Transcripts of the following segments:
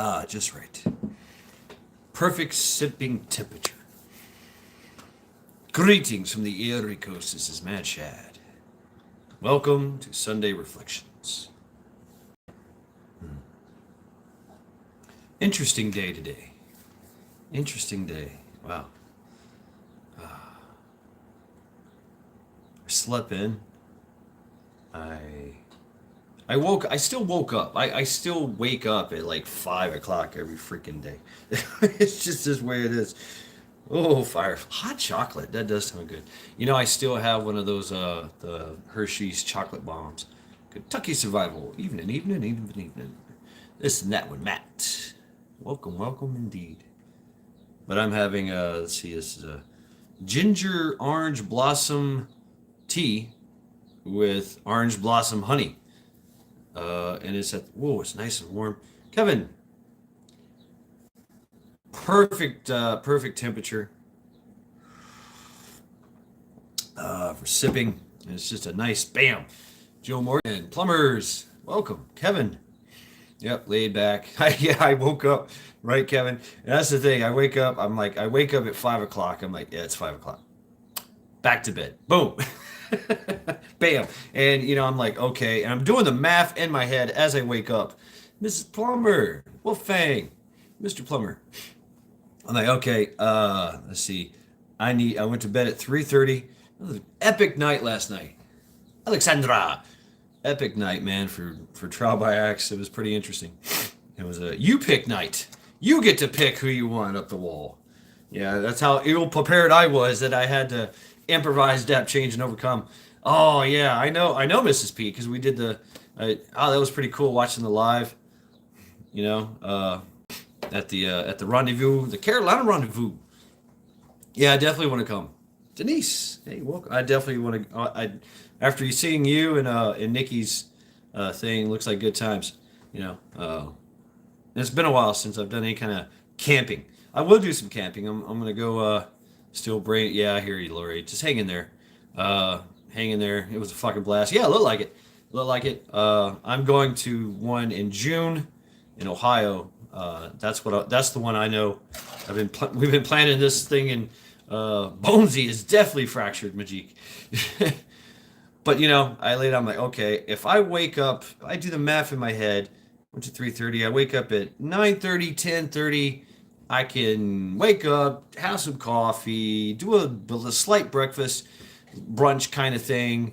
Ah, just right. Perfect sipping temperature. Greetings from the Erie Coast. This is Mad Shad. Welcome to Sunday Reflections. Interesting day today. Interesting day. Wow. I slept in. I I still woke up. I still wake up at like 5 o'clock every freaking day. It's just this way it is. Oh, fire. Hot chocolate. That does sound good. I still have one of those the Hershey's chocolate bombs. Kentucky Survival. Evening. This and that one, Matt. Welcome indeed. But I'm having let's see, this is a ginger orange blossom tea with orange blossom honey. And it's nice and warm. Kevin, perfect temperature for sipping. And it's just a nice bam. Joe Morgan, plumbers, welcome. Kevin, yep, laid back. I woke up, right, Kevin? And that's the thing. I wake up at 5 o'clock. I'm like, yeah, it's 5 o'clock. Back to bed. Boom. Bam. And, I'm like, okay. And I'm doing the math in my head as I wake up. Mrs. Plumber, Wolfang, Mr. Plumber. I'm like, okay, let's see. I went to bed at 3:30. It was an epic night last night. Alexandra. Epic night, man, for Trial by Axe. It was pretty interesting. It was a you pick night. You get to pick who you want up the wall. Yeah, that's how ill prepared I was that I had to improvise, adapt, change, and overcome. Oh yeah, Mrs. P, because we did that was pretty cool watching the live. At the rendezvous, the Carolina rendezvous. Yeah, I definitely want to come. Denise, hey, welcome. I definitely want to. After seeing you and Nikki's thing, looks like good times. It's been a while since I've done any kind of camping. I will do some camping. I'm gonna go. Still brain. Yeah, I hear you, Lori. Just hang in there. Hang in there. It was a fucking blast. Yeah, look like it. I'm going to one in June in Ohio. That's the one I know. We've been planning this thing, and Bonesy is definitely fractured, Majik. But I laid out, I'm like, okay, if I wake up, I do the math in my head, went to 3:30, I wake up at 9:30, 10:30, I can wake up, have some coffee, do a slight breakfast, brunch kind of thing,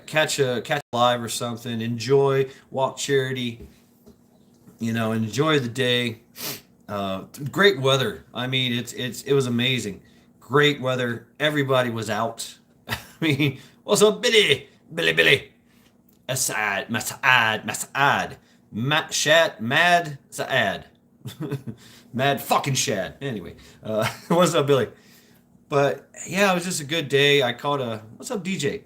catch a live or something, walk charity, enjoy the day. Great weather. I mean, it was amazing. Great weather. Everybody was out. I mean, what's up, Billy? Asad, Masad, Shad, Mad, Saad. Mad fucking Shad. Anyway, what's up, Billy? But yeah, it was just a good day. What's up, DJ?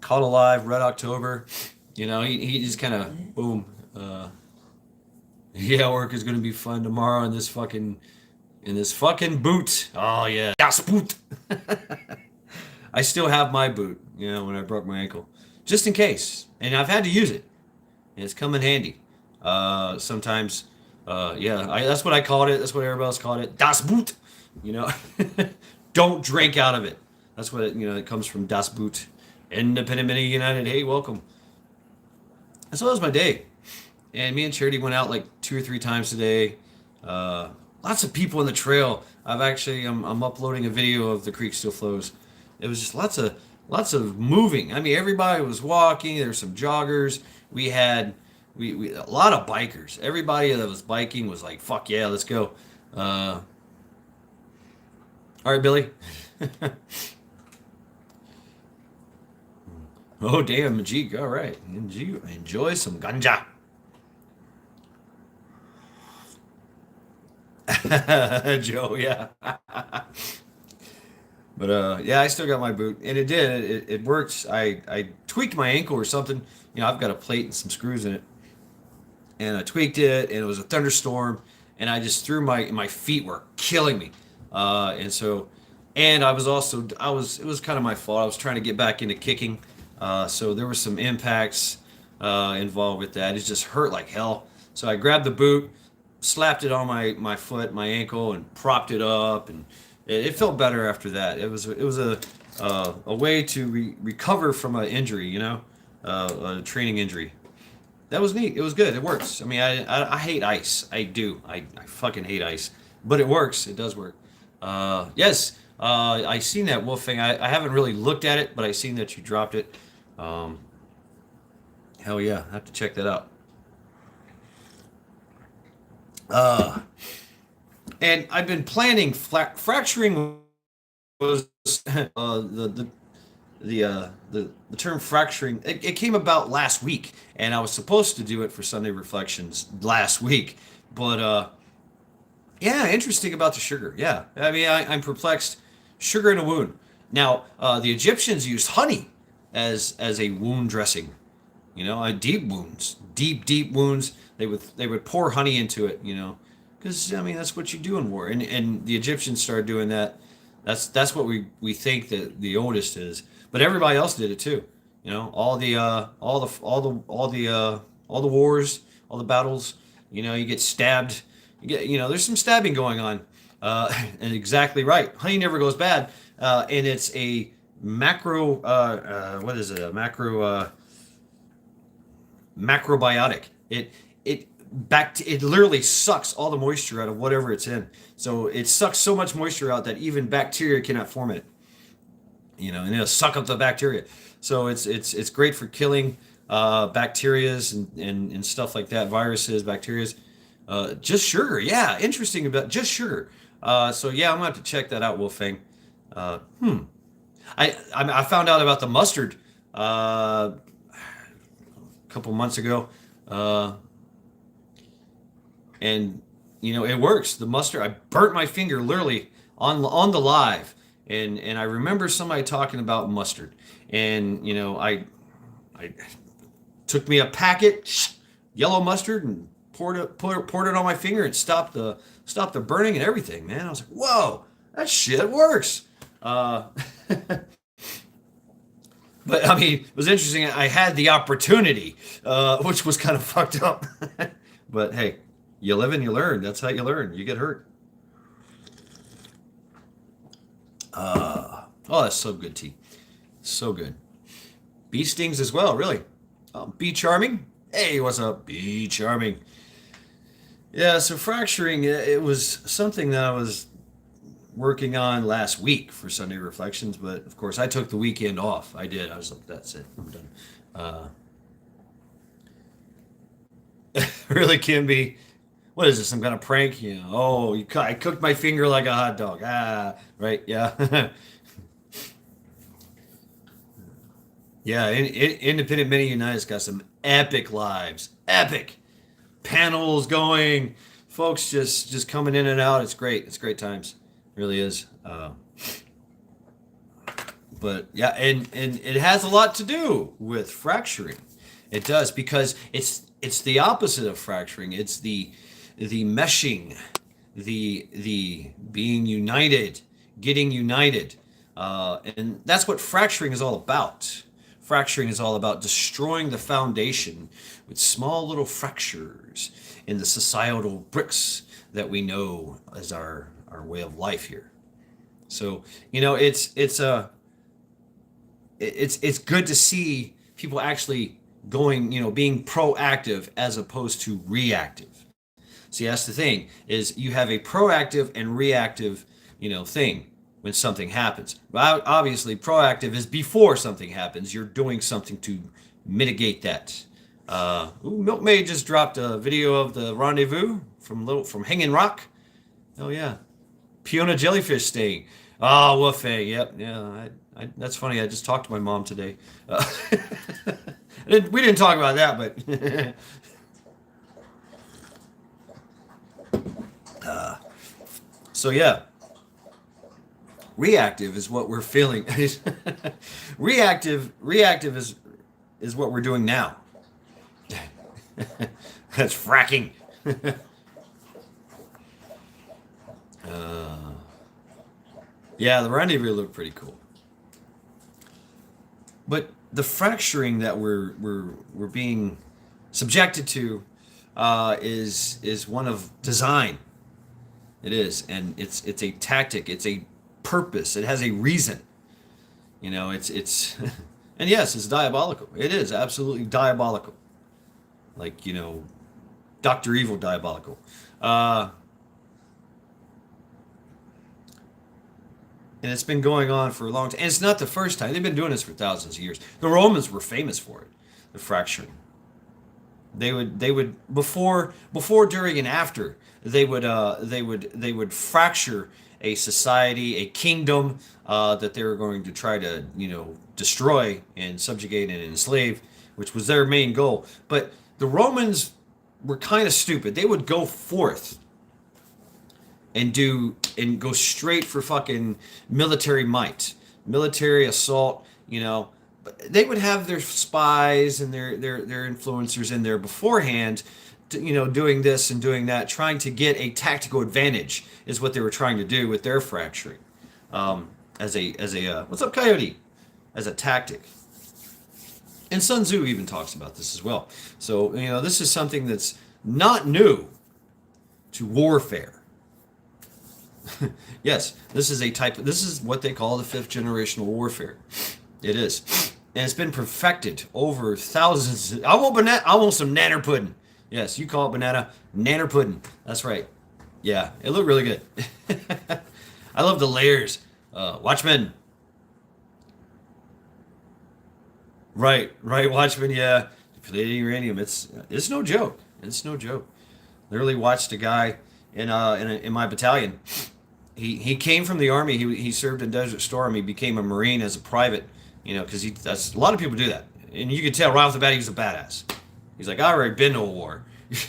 Caught a live, Red October. He just kind of, boom. Yeah, work is gonna be fun tomorrow in this fucking boot. Oh yeah, das Boot. I still have my boot, when I broke my ankle, just in case, and I've had to use it, and it's come in handy. Sometimes, yeah, that's what I called it. That's what everybody else called it. Das Boot. Don't drink out of it. That's what it comes from. Das Boot. Independent Mini United. Hey, welcome. And so that was my day. And me and Charity went out like 2 or 3 times today. Lots of people on the trail. I'm uploading a video of the creek still flows. It was just lots of moving. I mean, everybody was walking. There were some joggers. We had a lot of bikers. Everybody that was biking was like, "Fuck yeah, let's go." All right, Billy. Oh damn, Majik. All right, enjoy some ganja. Joe, yeah. But yeah, I still got my boot, and it works. I tweaked my ankle or something. I've got a plate and some screws in it, and I tweaked it, and it was a thunderstorm, and I just threw my feet were killing me, and it was kind of my fault. I was trying to get back into kicking, so there were some impacts involved with that. It just hurt like hell. So I grabbed the boot, slapped it on my foot, my ankle, and propped it up, and it felt better after that. It was a way to recover from an injury, a training injury. That was neat. It was good. It works. I mean, I hate ice. I do. I fucking hate ice, but it works. It does work. Yes. I seen that Wolfing. I haven't really looked at it, but I seen that you dropped it. Um, Hell yeah, I have to check that out. Uh, and I've been planning fracturing was the term fracturing. It came about last week, and I was supposed to do it for Sunday Reflections last week, but yeah, interesting about the sugar. Yeah, I mean, I'm perplexed. Sugar in a wound. Now, the Egyptians used honey as a wound dressing. Deep wounds, deep wounds. They would pour honey into it. Because I mean that's what you do in war, and the Egyptians started doing that. That's what we think that the oldest is, but everybody else did it too. All the wars, all the battles. You get stabbed. There's some stabbing going on. And exactly right. Honey never goes bad, and it's a macro. What is it? A macrobiotic. It literally sucks all the moisture out of whatever it's in. So it sucks so much moisture out that even bacteria cannot form it. And it'll suck up the bacteria. So it's great for killing bacterias and stuff like that, viruses, bacterias. Just sugar, yeah, interesting about just sugar. So yeah, I'm gonna have to check that out, Wolfang. Uh, hmm. I found out about the mustard a couple months ago. Uh, and it works. The mustard. I burnt my finger literally on the live, and I remember somebody talking about mustard, and I took me a packet yellow mustard and poured it on my finger and stopped the burning and everything. Man, I was like, whoa, that shit works. Uh, but I mean, it was interesting. I had the opportunity, which was kind of fucked up. But hey, you live and you learn. That's how you learn. You get hurt. Oh, that's so good, T. So good. Bee stings as well, really. Bee charming. Hey, what's up, Bee charming? Yeah, so fracturing, it was something that I was working on last week for Sunday Reflections, but of course I took the weekend off. I did. I was like, that's it. I'm done. Uh, really can be. What is this? Some kind of prank? Oh, I cooked my finger like a hot dog. Ah, right. Yeah. Yeah. Independent Mini United's got some epic lives. Epic panels going. Folks just coming in and out. It's great. It's great times. It really is. But yeah, and it has a lot to do with fracturing. It does because it's the opposite of fracturing. It's the meshing, the being united, getting united, and that's what fracturing is all about. Fracturing is all about destroying the foundation with small little fractures in the societal bricks that we know as our way of life here. So it's good to see people actually going, being proactive as opposed to reactive. See, that's the thing is you have a proactive and reactive, thing when something happens. Well, obviously, proactive is before something happens. You're doing something to mitigate that. Milkmaid just dropped a video of the rendezvous from Hanging Rock. Oh yeah, Piona jellyfish sting. Oh, Wolfang. Yep. Yeah. That's funny. I just talked to my mom today. We didn't talk about that, but so yeah, reactive is what we're feeling. Reactive is what we're doing now. That's fracking. uh, yeah, the rendezvous looked pretty cool, but the fracturing that we're being subjected to is one of design. It is, and it's a tactic. It's a purpose. It has a reason. It's and yes, it's diabolical. It is absolutely diabolical. Like Doctor Evil diabolical. Uh, and it's been going on for a long time. And it's not the first time. They've been doing this for thousands of years. The Romans were famous for it, the fracturing. They would before, during, and after they would fracture a society, a kingdom that they were going to try to destroy and subjugate and enslave, which was their main goal. But the Romans were kind of stupid. They would go forth and go straight for fucking military might, military assault. They would have their spies and their influencers in there beforehand, doing this and doing that, trying to get a tactical advantage is what they were trying to do with their fracturing, as a what's up, Coyote, as a tactic. And Sun Tzu even talks about this as well. So this is something that's not new to warfare. Yes, this is what they call the fifth generational warfare. It is. And it's been perfected over thousands. I want some nanner pudding. Yes, you call it banana. Nanner pudding. That's right. Yeah, it looked really good. I love the layers. Watchmen. Right, Watchmen, yeah. Depleted uranium. It's no joke. It's no joke. Literally watched a guy in my battalion. He came from the army. He served in Desert Storm. He became a Marine as a private. Because that's a lot of people do that, and you could tell right off the bat he was a badass. He's like, I already been to a war.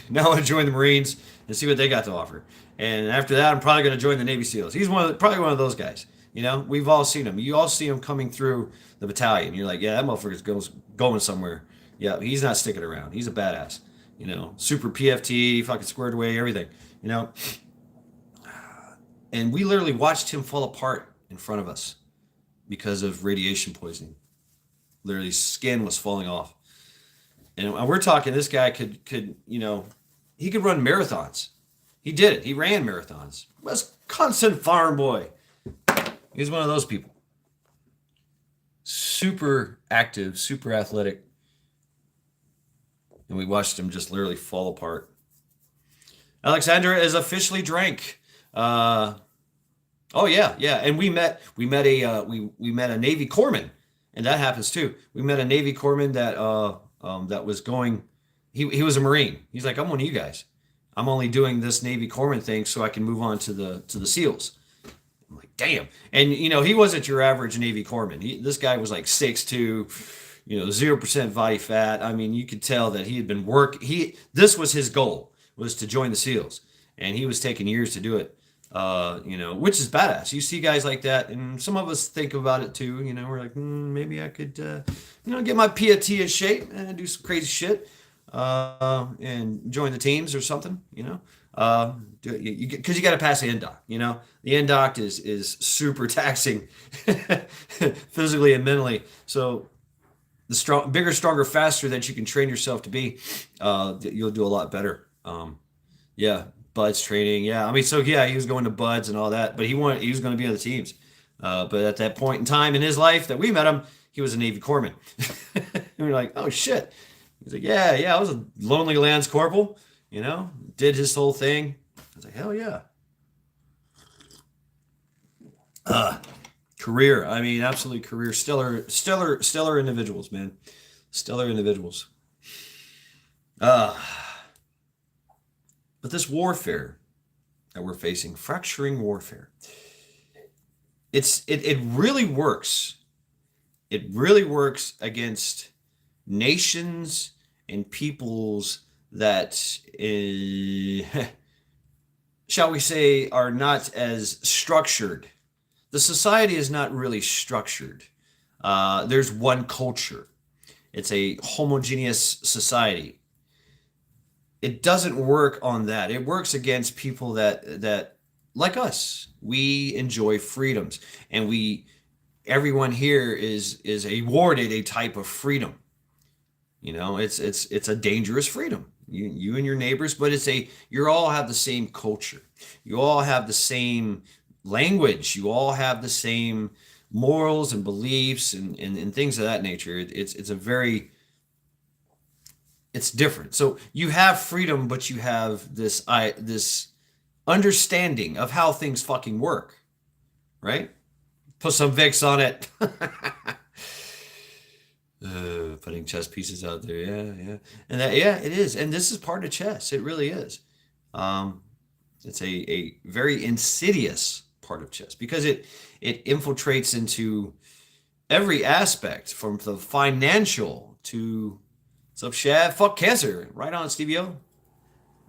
Now I want to join the Marines and see what they got to offer. And after that, I'm probably going to join the Navy SEALs. He's probably one of those guys. We've all seen him. You all see him coming through the battalion. You're like, yeah, that motherfucker's going somewhere. Yeah, he's not sticking around. He's a badass. Super PFT, fucking squared away, everything. And we literally watched him fall apart in front of us because of radiation poisoning. Literally, skin was falling off. And we're talking, this guy could he could run marathons. He did it. He ran marathons. Wisconsin farm boy. He's one of those people. Super active, super athletic. And we watched him just literally fall apart. Alexandra is officially drank. Oh yeah, yeah. And we met a Navy corpsman, and that happens too. We met a Navy corpsman that was going. He was a Marine. He's like, I'm one of you guys. I'm only doing this Navy corpsman thing so I can move on to the SEALs. I'm like, damn. And he wasn't your average Navy corpsman. This guy was like 6'2", 0% body fat. I mean, you could tell that he had been this was his goal, was to join the SEALs, and he was taking years to do it. Which is badass. You see guys like that, and some of us think about it too. We're like, maybe I could, get my PFT in shape and do some crazy shit, and join the teams or something. Because you got to pass the NDOC. The NDOC is super taxing, physically and mentally. So the bigger, stronger, faster that you can train yourself to be, you'll do a lot better. Yeah. Buds training, yeah. I mean, so yeah, he was going to Buds and all that, but he was going to be on the teams. But at that point in time in his life that we met him, he was a Navy corpsman. And we were like, oh shit. He's like, yeah, I was a lonely Lance Corporal, did his whole thing. I was like, hell yeah. Career, I mean, absolutely career, stellar individuals, man. Stellar individuals. But this warfare that we're facing, fracturing warfare, it really works. It really works against nations and peoples that, shall we say, are not as structured. The society is not really structured. There's one culture. It's a homogeneous society. It doesn't work on that. It works against people that like us. We enjoy freedoms, and everyone here is awarded a type of freedom. It's a dangerous freedom. you and your neighbors, but you all have the same culture. You all have the same language. You all have the same morals and beliefs and things of that nature. It's a very it's different. So you have freedom, but you have this understanding of how things fucking work, right? Put some Vicks on it. Putting chess pieces out there, yeah, and yeah, it is, and this is part of chess. It really is. Um, it's a very insidious part of chess because it infiltrates into every aspect from the financial to what's up, Shad? Fuck cancer. Right on, Stevie O.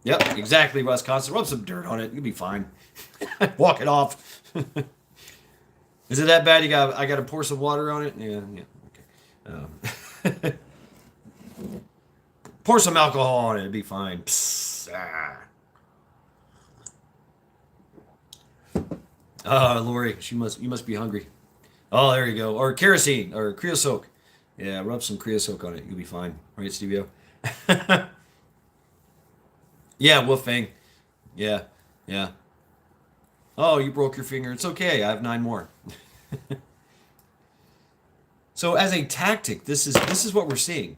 Yep, exactly, Russ Constant. Rub some dirt on it. You'll be fine. Walk it off. Is it that bad? I got to pour some water on it. Yeah. Okay. Pour some alcohol on it. It'll be fine. Psst, Lori, you must be hungry. Oh, there you go. Or kerosene or creosote. Yeah, rub some creosote on it. You'll be fine. Right, Stevie O? Yeah, Wolfang. Yeah, yeah. Oh, you broke your finger. It's okay. I have 9 more. So as a tactic, this is what we're seeing.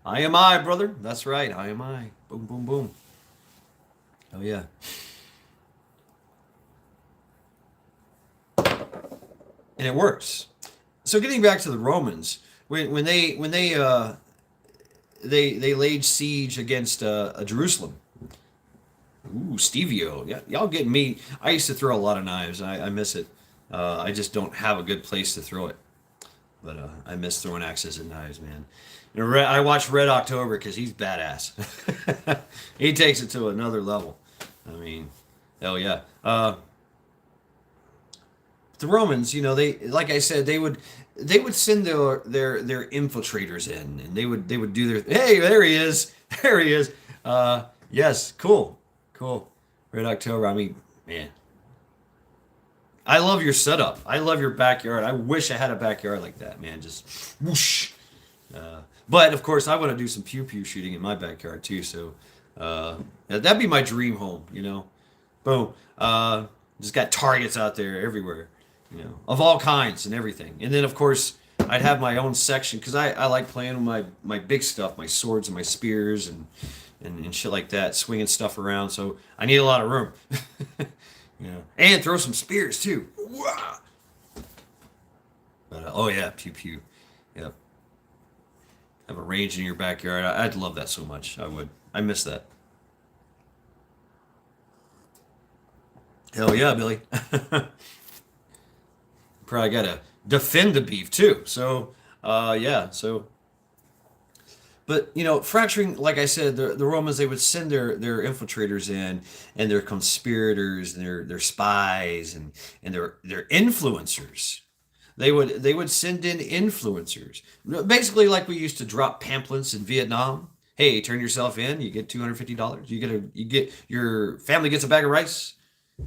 I am I, brother. That's right. I am I. Boom, boom, boom. Oh yeah. And it works. So getting back to the Romans, when they laid siege against Jerusalem. Ooh, Stevio. Yeah, y'all getting me. I used to throw a lot of knives. I miss it. I just don't have a good place to throw it. But I miss throwing axes and knives, man. I watch Red October because he's badass. He takes it to another level. I mean, hell yeah. The Romans, they like I said, they would send their infiltrators in, and they would do their hey, there he is, there he is. Yes, cool. Red October. I mean, man, I love your setup. I love your backyard. I wish I had a backyard like that, man. Just whoosh. But of course, I want to do some pew pew shooting in my backyard too. So that'd be my dream home. Boom. Just got targets out there everywhere. Of all kinds and everything. And then of course, I'd have my own section because I like playing with my big stuff, my swords and my spears and shit like that, swinging stuff around. So I need a lot of room. And throw some spears too. But oh yeah, pew pew. Yep. Have a range in your backyard. I'd love that so much. I would. I miss that. Hell yeah, Billy. Probably gotta defend the beef too. So yeah. So but fracturing, like I said, the Romans, they would send their infiltrators in and their conspirators and their spies and their influencers. They would send in influencers, basically like we used to drop pamphlets in Vietnam. Hey, turn yourself in, you get $250. You get your family gets a bag of rice.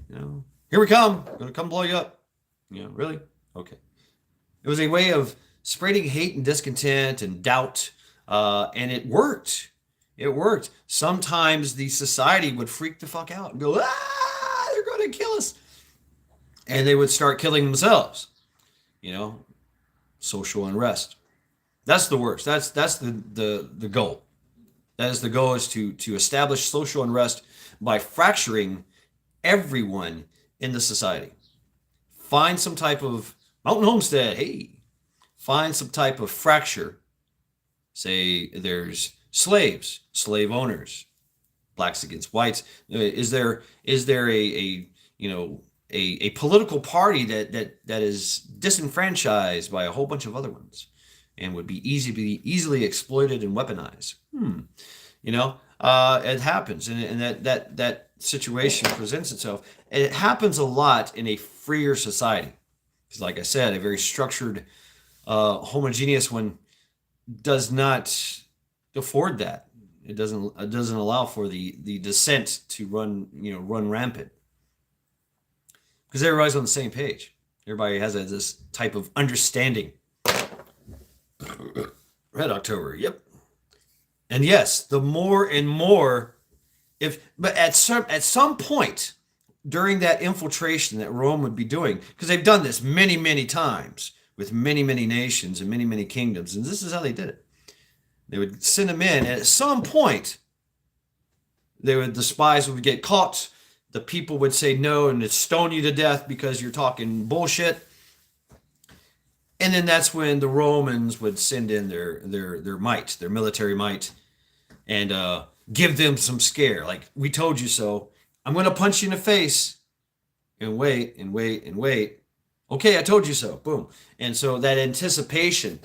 Here we come, gonna come blow you up. Really? Okay. It was a way of spreading hate and discontent and doubt. And it worked. It worked. Sometimes the society would freak the fuck out and go, they're going to kill us. And they would start killing themselves. Social unrest. That's the worst. That's the goal. That is the goal, is to establish social unrest by fracturing everyone in the society. Find some type of Mountain Homestead. Hey, find some type of fracture. Say there's slaves, slave owners, blacks against whites. Is there a political party that is disenfranchised by a whole bunch of other ones and would be easily exploited and weaponized? It happens, and that situation presents itself. And it happens a lot in a freer society. Because, like I said, a very structured, homogeneous one does not afford that. It doesn't allow for the dissent to run rampant. Because everybody's on the same page. Everybody has this type of understanding. Red October, yep. And yes, the more and more, if but at some point during that infiltration that Rome would be doing, because they've done this many, many times with many, many nations and many, many kingdoms, and this is how they did it. They would send them in, and at some point, the spies would get caught. The people would say no, and it'd stone you to death because you're talking bullshit. And then that's when the Romans would send in their might, their military might, and give them some scare. Like, we told you so. I'm going to punch you in the face, and wait and wait and wait. Okay, I told you so. Boom. And so that anticipation,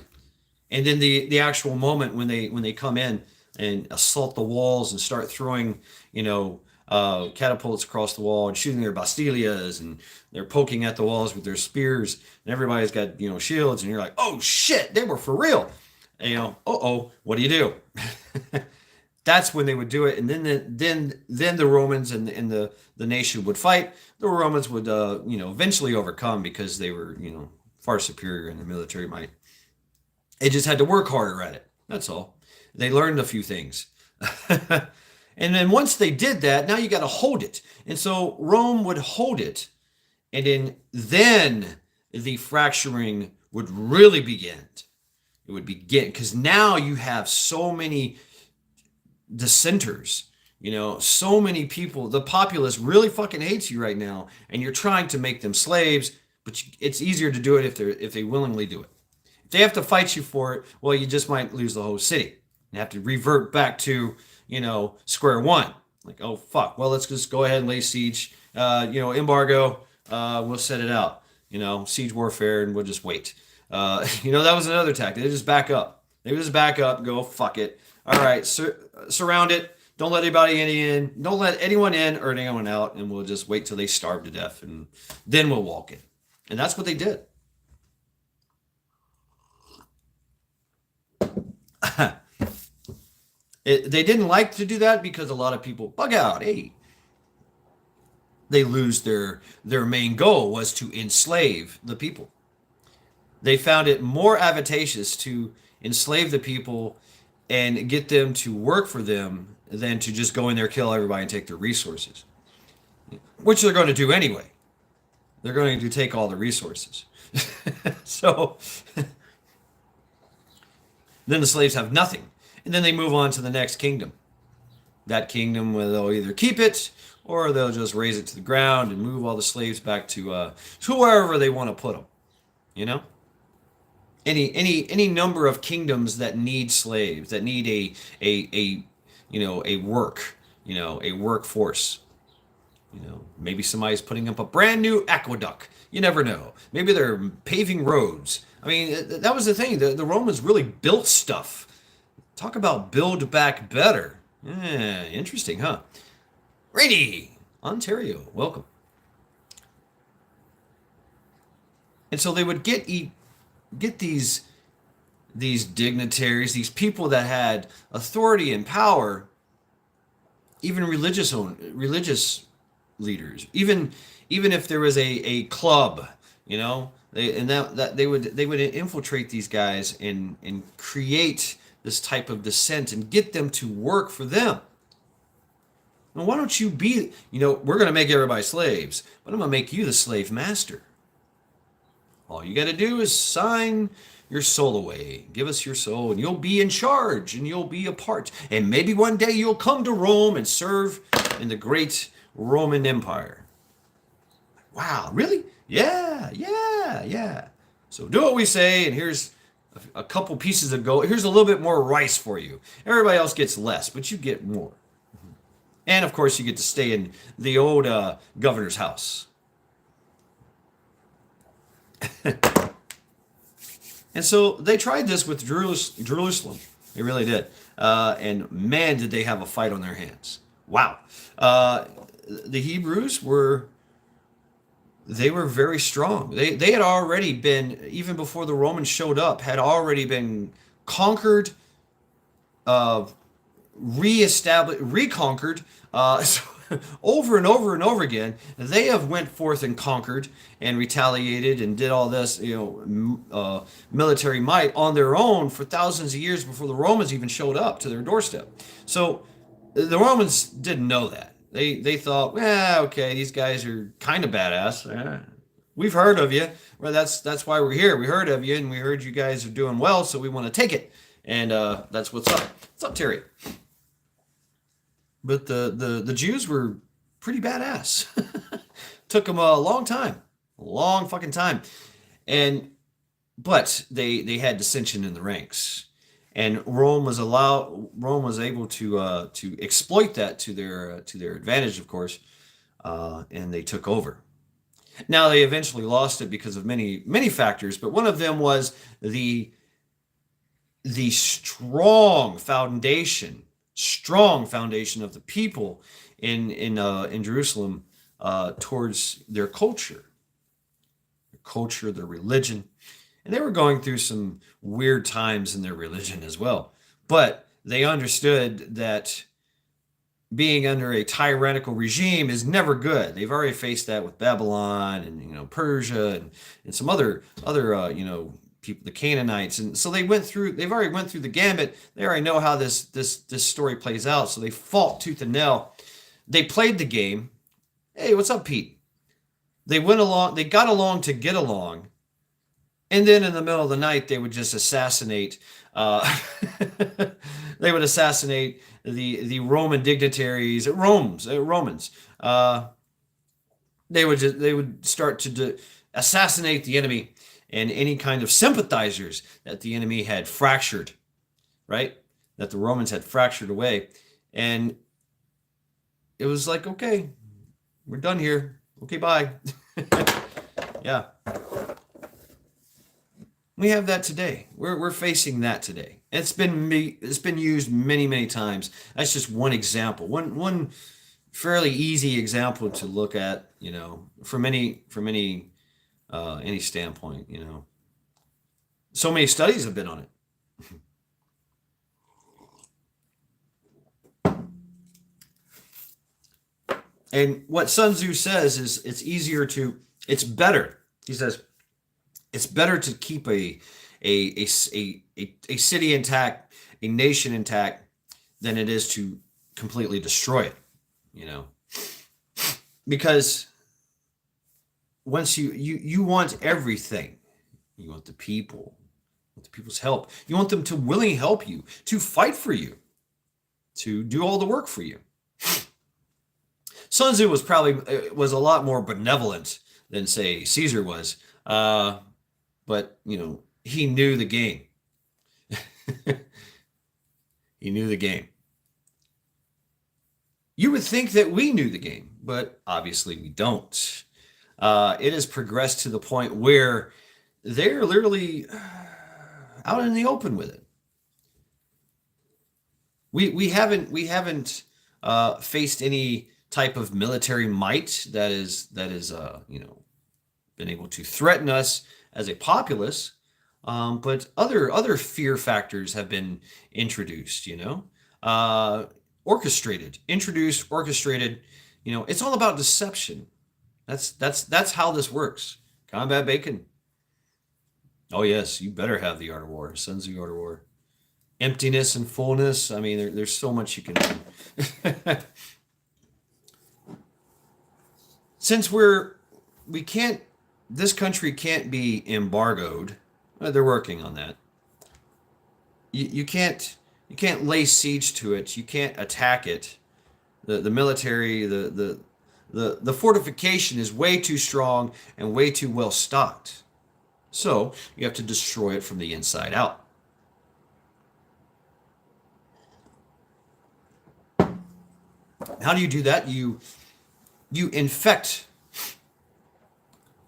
and then the actual moment when they come in and assault the walls and start throwing, catapults across the wall and shooting their bastillas, and they're poking at the walls with their spears, and everybody's got shields, and you're like, oh shit, they were for real. And, what do you do? That's when they would do it, and then the Romans and the nation would fight. The Romans would eventually overcome because they were far superior in their military might. They just had to work harder at it. That's all. They learned a few things. And then once they did that, now you got to hold it. And so Rome would hold it, and then the fracturing would really begin. It would begin because now you have so many dissenters, so many people. The populace really fucking hates you right now, and you're trying to make them slaves, but it's easier to do it if they willingly do it. If they have to fight you for it, well, you just might lose the whole city. You have to revert back to square one. Like, oh fuck, well, let's just go ahead and lay siege, embargo, we'll set it out, siege warfare, and we'll just wait. That was another tactic. They just back up. Go, fuck it. All right, surround it. Don't let anybody in. Don't let anyone in or anyone out, and we'll just wait till they starve to death, and then we'll walk in. And that's what they did. They didn't like to do that because a lot of people bug out. Hey, they lose their main goal was to enslave the people. They found it more advantageous to enslave the people and get them to work for them than to just go in there, kill everybody, and take their resources, which they're going to do anyway. They're going to take all the resources. So then the slaves have nothing. And then they move on to the next kingdom. That kingdom, where they'll either keep it or they'll just raise it to the ground and move all the slaves back to wherever they want to put them. Any number of kingdoms that need slaves, that need a workforce. Maybe somebody's putting up a brand new aqueduct. You never know. Maybe they're paving roads. I mean, that was the thing. The Romans really built stuff. Talk about build back better. Yeah, interesting, huh? Rainy, Ontario, welcome. And so they would get these dignitaries, these people that had authority and power, even religious leaders, even if there was a club, they would infiltrate these guys and create this type of dissent and get them to work for them. Now, why don't you be, we're going to make everybody slaves, but I'm going to make you the slave master. All you got to do is sign your soul away. Give us your soul, and you'll be in charge, and you'll be a part. And maybe one day you'll come to Rome and serve in the great Roman Empire. Wow, really? Yeah. So do what we say, and here's a couple pieces of gold. Here's a little bit more rice for you. Everybody else gets less, but you get more. And of course, you get to stay in the old governor's house. And so they tried this with Jerusalem. They really did. And man, did they have a fight on their hands. Wow. The Hebrews were very strong. They had already been, even before the Romans showed up, had already been conquered, reconquered. So over and over and over again, they have went forth and conquered and retaliated and did all this, military might on their own for thousands of years before the Romans even showed up to their doorstep. So the Romans didn't know that. They thought, okay, these guys are kind of badass. We've heard of you. Well, that's why we're here. We heard of you, and we heard you guys are doing well, so we want to take it. And that's what's up. What's up, Terry? But the Jews were pretty badass. Took them a long fucking time, and but they had dissension in the ranks, and Rome was able to exploit that to their advantage, of course, and they took over. Now they eventually lost it because of many factors, but one of them was the strong foundation of the people in Jerusalem towards their culture, their religion, and they were going through some weird times in their religion as well. But they understood that being under a tyrannical regime is never good. They've already faced that with Babylon and Persia and some other people, the Canaanites, and so they've already went through the gambit. They already know how this story plays out. So they fought tooth and nail. They played the game. Hey, what's up, Pete? They went along. They got along to get along, and then in the middle of the night, they would just assassinate. They would assassinate the Roman dignitaries, Romans. They would start to assassinate the enemy and any kind of sympathizers that the enemy had fractured, right? That the Romans had fractured away. And it was like, okay, we're done here. Okay, bye. Yeah. We have that today. We're facing that today. It's been used many times. That's just one example. One fairly easy example to look at, from any standpoint, So many studies have been on it. And what Sun Tzu says is it's better. He says it's better to keep a city intact, a nation intact, than it is to completely destroy it, because once you want everything, you want the people's help. You want them to willingly help you, to fight for you, to do all the work for you. Sun Tzu was a lot more benevolent than, say, Caesar was, but he knew the game. He knew the game. You would think that we knew the game, but obviously we don't. It has progressed to the point where they're literally out in the open with it. We haven't faced any type of military might that is been able to threaten us as a populace, but other fear factors have been introduced. Orchestrated. It's all about deception. That's how this works. Combat bacon. Oh yes, you better have the Art of War. Sun Tzu Art of War. Emptiness and fullness. I mean, there's so much you can do. Since this country can't be embargoed. They're working on that. You can't lay siege to it. You can't attack it. The military, the fortification is way too strong and way too well stocked. So you have to destroy it from the inside out. How do you do that? You infect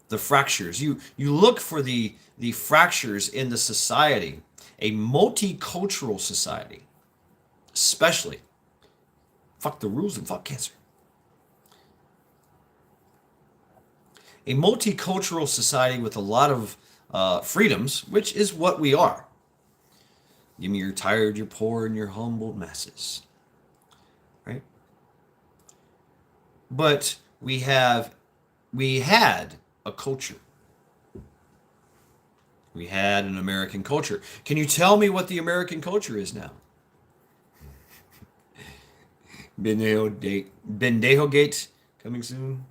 the fractures. You look for the fractures in the society, a multicultural society, especially. Fuck the rules and fuck cancer. A multicultural society with a lot of freedoms, which is what we are. Give me your tired, your poor, and your humbled masses. Right? but we had a culture. We had an American culture. Can you tell me what the American culture is now? Bendejo Gate coming soon.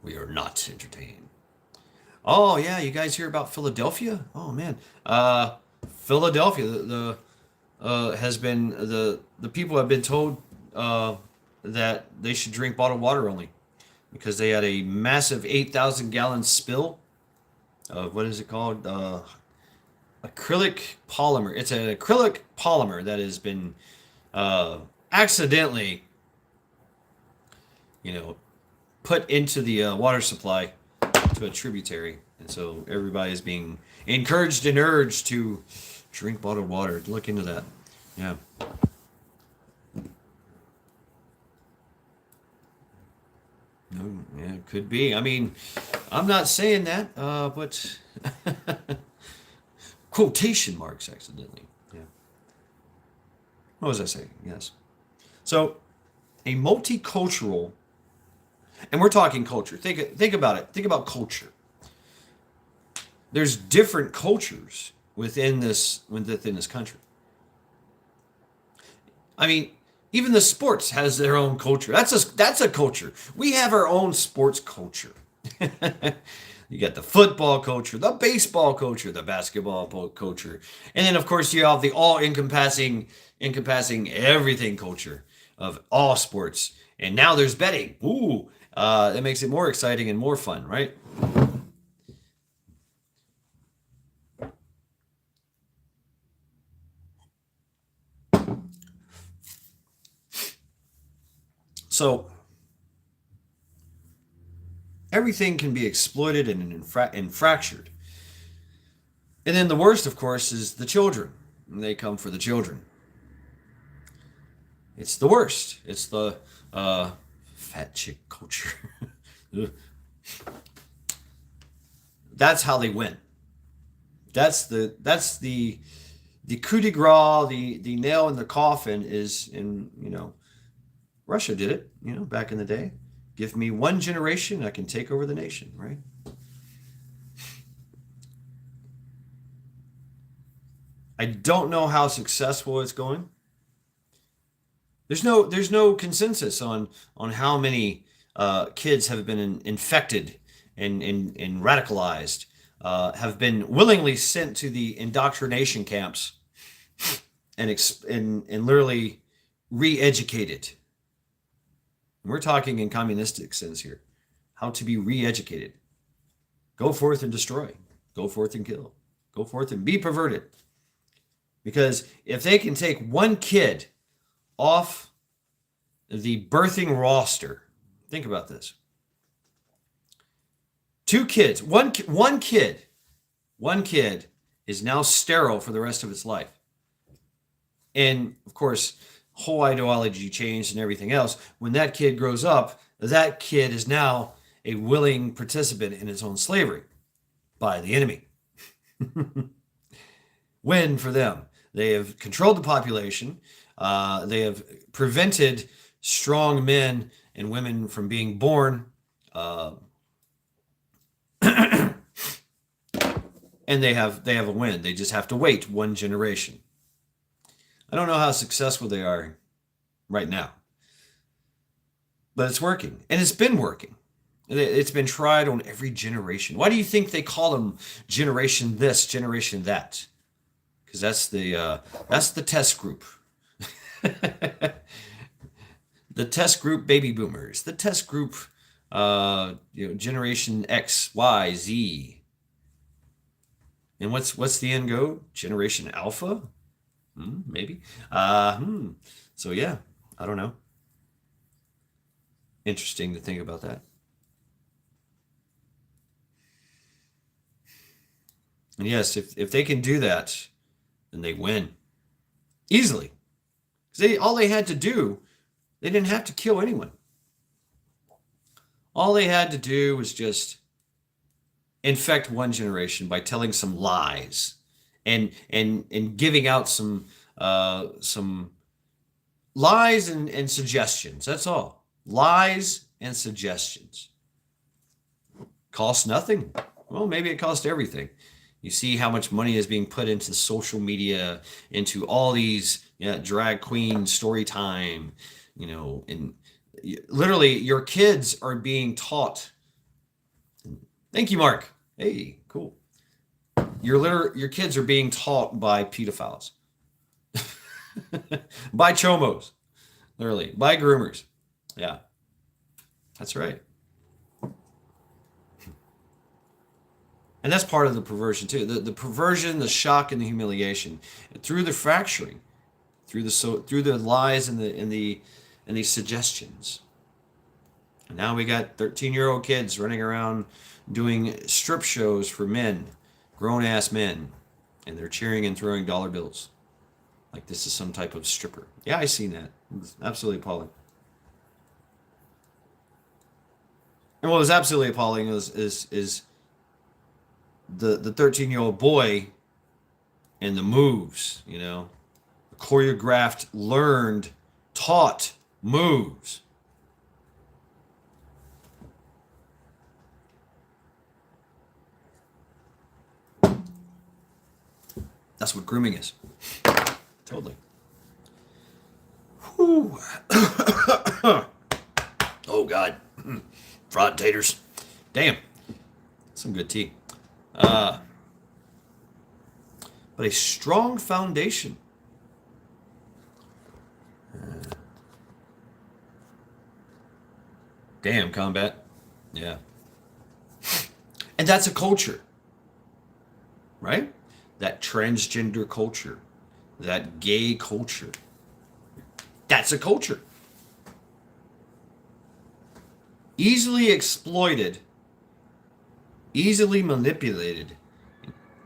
We are not entertained. Oh yeah, you guys hear about Philadelphia? Oh man, Philadelphia. The has been the people have been told that they should drink bottled water only because they had a massive 8,000 gallon spill of what is it called? Acrylic polymer. It's an acrylic polymer that has been accidentally, you know, put into the water supply to a tributary, and so everybody is being encouraged and urged to drink bottled water. Look into that. Yeah. No, yeah, it could be. I mean, I'm not saying that, but quotation marks accidentally. Yeah. What was I saying? Yes. So a multicultural, and we're talking culture. Think about it. Think about culture. There's different cultures within this country. I mean, even the sports has their own culture. That's a culture. We have our own sports culture. You got the football culture, the baseball culture, the basketball culture, and then of course you have the all encompassing everything culture of all sports. And now there's betting. Ooh, that makes it more exciting and more fun, right? So everything can be exploited and fractured. And then the worst, of course, is the children. They come for the children. It's the worst. It's the fat chick culture. That's how they win. That's the coup de grace, the nail in the coffin is in, Russia did it, back in the day. Give me one generation, I can take over the nation, right? I don't know how successful it's going. There's no consensus on how many kids have been infected and radicalized, have been willingly sent to the indoctrination camps and literally re-educated. We're talking in communistic sense here. How to be re-educated. Go forth and destroy. Go forth and kill. Go forth and be perverted. Because if they can take one kid off the birthing roster, think about this. Two kids, one kid is now sterile for the rest of its life. And of course, whole ideology changed and everything else. When that kid grows up, that kid is now a willing participant in its own slavery by the enemy. Win for them. They have controlled the population. They have prevented strong men and women from being born. And they have a win. They just have to wait one generation. I don't know how successful they are right now, but it's working, and it's been working. It's been tried on every generation. Why do you think they call them generation this, generation that? Because that's the test group. The test group baby boomers. The test group, generation X, Y, Z. And what's the end goal? Generation Alpha? Maybe. So yeah, I don't know. Interesting to think about that. And yes, if they can do that, then they win easily. 'Cause all they had to do, they didn't have to kill anyone. All they had to do was just infect one generation by telling some lies and giving out some lies and suggestions. That's all. Lies and suggestions. Costs nothing. Well, maybe it costs everything. You see how much money is being put into social media, into all these drag queen story time, and literally your kids are being taught. Thank you, Mark. Hey, cool. Your kids are being taught by pedophiles, by chomos, literally, by groomers. Yeah, that's right. And that's part of the perversion too. The perversion, the shock, and the humiliation through the fracturing, through the lies and the suggestions. And now we got 13-year-old kids running around doing strip shows for men, grown ass men, and they're cheering and throwing dollar bills like this is some type of stripper. Yeah, I seen that. It's absolutely appalling. And what was absolutely appalling is the 13-year-old boy and the moves, the choreographed, learned, taught moves. That's what grooming is. Totally. Whew. Oh, God. Fried taters. Damn. Some good tea. But a strong foundation. Damn, combat. Yeah. And that's a culture. Right? That transgender culture. That gay culture. That's a culture. Easily exploited, easily manipulated,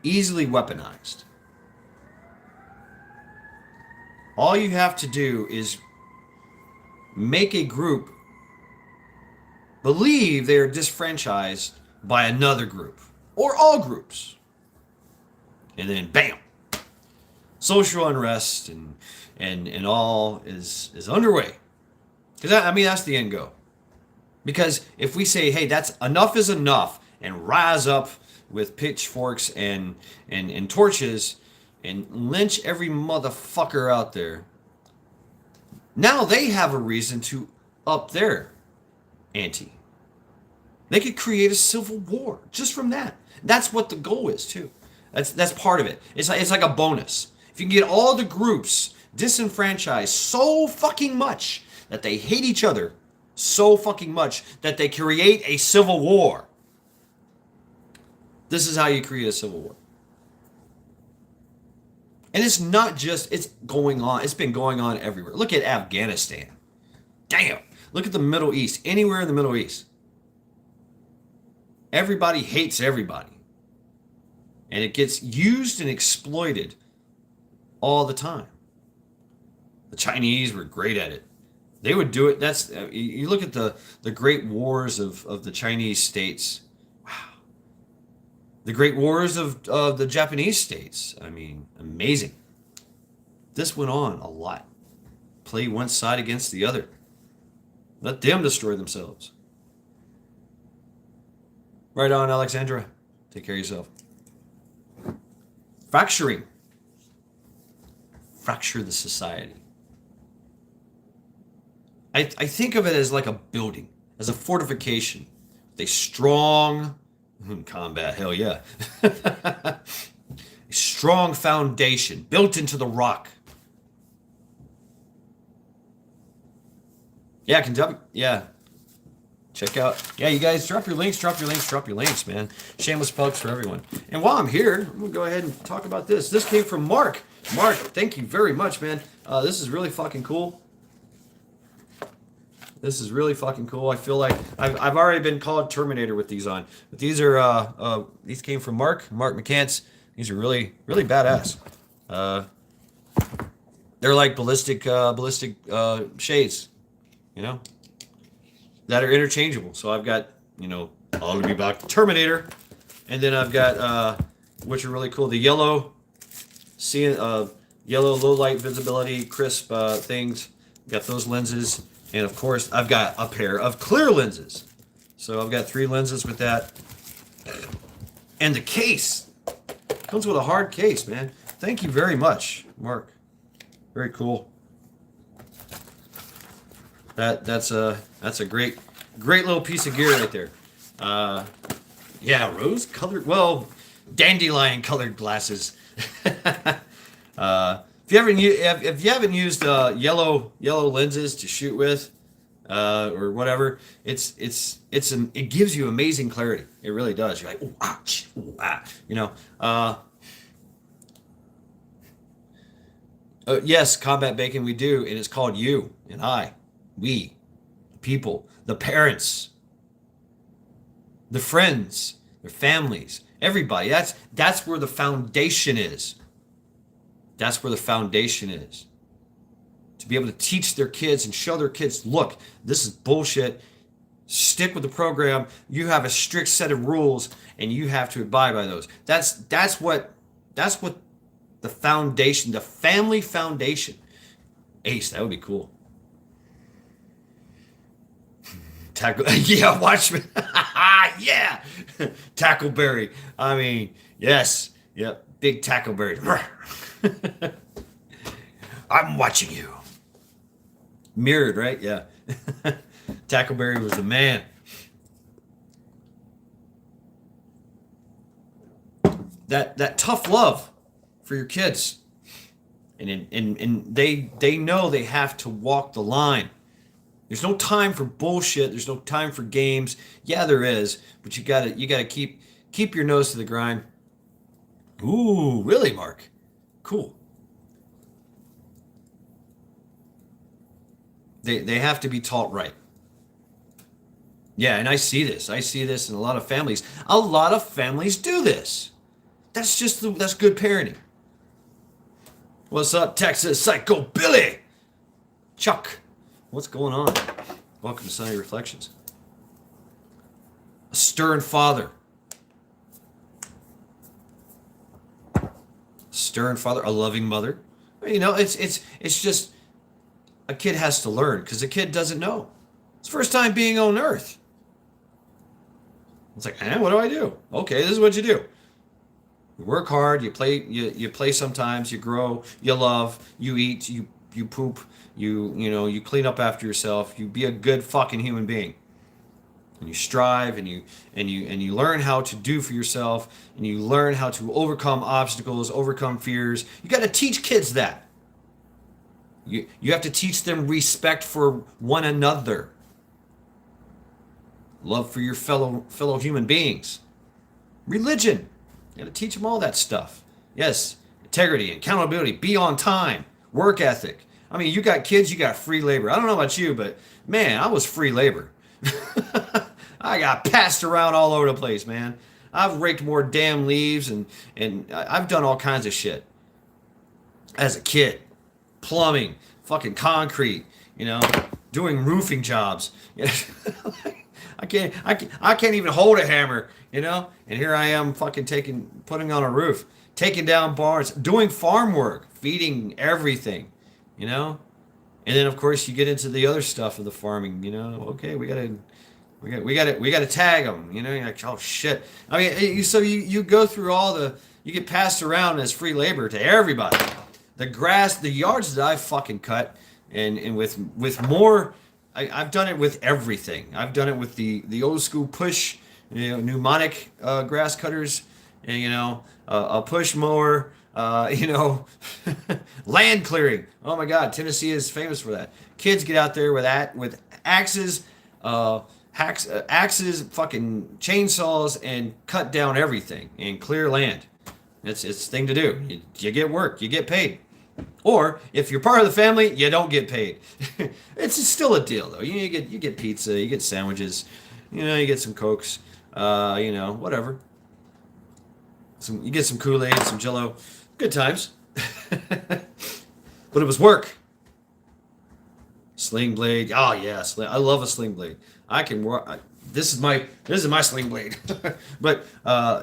easily weaponized. All you have to do is make a group believe they are disfranchised by another group or all groups. And then bam, social unrest and all is underway. Because that's the end goal. Because if we say, hey, that's enough is enough, and rise up with pitchforks and torches and lynch every motherfucker out there, now they have a reason to up their ante. They could create a civil war just from that. That's what the goal is too. That's part of it. It's like a bonus. If you can get all the groups disenfranchised so fucking much that they hate each other so fucking much that they create a civil war. This is how you create a civil war. And it's not just, it's going on. It's been going on everywhere. Look at Afghanistan. Damn. Look at the Middle East. Anywhere in the Middle East. Everybody hates everybody. And it gets used and exploited all the time. The Chinese were great at it. They would do it. That's you look at the great wars of the Chinese states. Wow. The great wars of the Japanese states. I mean, amazing. This went on a lot. Play one side against the other. Let them destroy themselves. Right on, Alexandra. Take care of yourself. Fracturing. Fracture the society. I think of it as like a building, as a fortification. A strong combat, hell yeah. A strong foundation built into the rock. Yeah, Kentucky. Yeah. Check out. Yeah, you guys drop your links, man. Shameless plugs for everyone. And while I'm here, I'm going to go ahead and talk about this. This came from Mark. Mark, thank you very much, man. This is really fucking cool. This is really fucking cool. I feel like I've already been called Terminator with these on. But these are these came from Mark McCants. These are really, really badass. They're like ballistic shades, that are interchangeable. So I've got, all to be back to Terminator. And then I've got which are really cool, the yellow yellow low light visibility crisp things. Got those lenses. And of course, I've got a pair of clear lenses. So I've got 3 lenses with that. And the case comes with a hard case, man. Thank you very much, Mark. Very cool. That's a great little piece of gear right there. Yeah, rose colored, well, dandelion colored glasses. If you haven't used yellow lenses to shoot with, or whatever, it gives you amazing clarity. It really does. You're like, ooh, ah, ooh, ah, you know. Yes, Combat Bacon, we do, and it's called you and I, we, people, the parents, the friends, their families, everybody. That's where the foundation is. That's where the foundation is. To be able to teach their kids and show their kids, look, this is bullshit. Stick with the program. You have a strict set of rules, and you have to abide by those. That's what the foundation, the family foundation. Ace, that would be cool. Tackle, yeah, Watchmen. Yeah, Tackleberry. I mean, yes, yep, big Tackleberry. I'm watching you. Mirrored, right? Yeah. Tackleberry was the man. That tough love for your kids, and they know they have to walk the line. There's no time for bullshit. There's no time for games. Yeah, there is, but you gotta keep your nose to the grind. Ooh, really, Mark? Cool. They have to be taught right. Yeah, and I see this. I see this in a lot of families. A lot of families do this. That's good parenting. What's up, Texas Psycho Billy? Chuck, what's going on? Welcome to Sunny Reflections. A stern father. Stern father, a loving mother. You know, it's just a kid has to learn because the kid doesn't know. It's first time being on Earth. It's like, what do I do? Okay, this is what you do. You work hard. You play sometimes. You grow. You love. You eat. You poop. You clean up after yourself. You be a good fucking human being. And you strive, and you learn how to do for yourself, and you learn how to overcome obstacles, overcome fears. You got to teach kids that. You have to teach them respect for one another, love for your fellow human beings, religion. You got to teach them all that stuff. Yes, integrity, accountability, be on time, work ethic. I mean, you got kids, you got free labor. I don't know about you, but man, I was free labor. I got passed around all over the place, man. I've raked more damn leaves and I've done all kinds of shit as a kid. Plumbing, fucking concrete, doing roofing jobs. I can't even hold a hammer, and here I am fucking putting on a roof, taking down barns, doing farm work, feeding everything, and then of course you get into the other stuff of the farming, okay, we gotta tag them, you're like, oh shit. I mean, so you go through you get passed around as free labor to everybody. The grass, the yards that I've fucking cut, and with more, I've done it with everything. I've done it with the old school push, pneumatic grass cutters, and a push mower, land clearing. Oh my God, Tennessee is famous for that. Kids get out there with axes, axes, fucking chainsaws, and cut down everything and clear land. It's a thing to do. You get work, you get paid. Or if you're part of the family, you don't get paid. It's still a deal though. You get pizza, you get sandwiches, you get some Cokes, whatever. You get some Kool-Aid, some Jell-O. Good times. But it was work. Sling blade. Oh yeah, I love a sling blade. I can work. This is my sling blade. But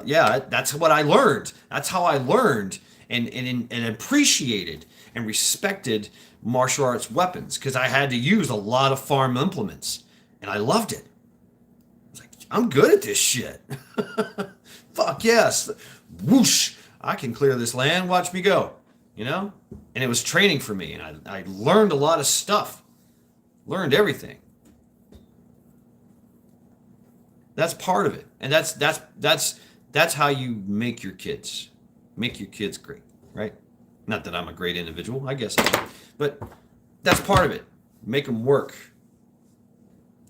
yeah, that's what I learned. That's how I learned and appreciated and respected martial arts weapons because I had to use a lot of farm implements and I loved it. I was like, I'm good at this shit. Fuck yes. Whoosh. I can clear this land. Watch me go. You know? And it was training for me. And I learned a lot of stuff. Learned everything. That's part of it. And that's how you make your kids. Make your kids great, right? Not that I'm a great individual. I guess I am. But that's part of it. Make them work.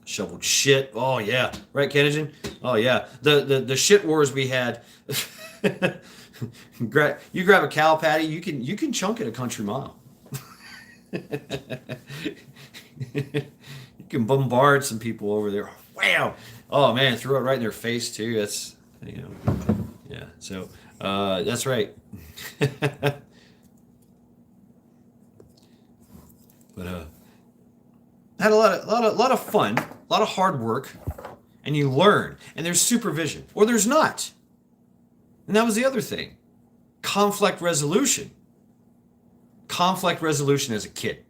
Shoveled shit. Oh yeah. Right, Kennedy? Oh yeah. The shit wars we had. You grab a cow patty, you can chunk it a country mile. You can bombard some people over there. Wow. Oh man, throw it right in their face too. That's yeah. So that's right. But had a lot of fun, a lot of hard work, and you learn. And there's supervision, or there's not. And that was the other thing. Conflict resolution. Conflict resolution as a kid.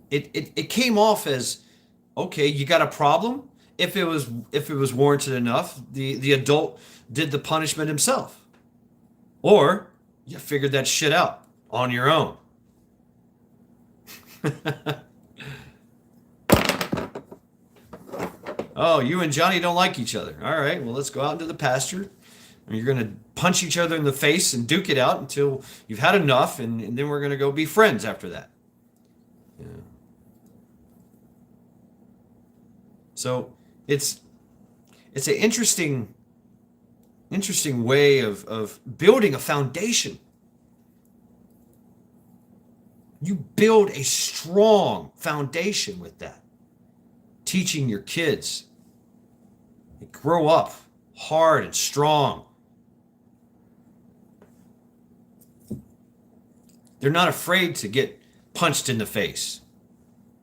It came off as, okay, you got a problem. If it was warranted enough, the adult did the punishment himself, or you figured that shit out on your own. Oh, you and Johnny don't like each other. All right, well, let's go out into the pasture. You're going to punch each other in the face and duke it out until you've had enough, and then we're going to go be friends after that. Yeah. So it's an interesting way of building a foundation. You build a strong foundation with that. Teaching your kids. They grow up hard and strong. They're not afraid to get punched in the face.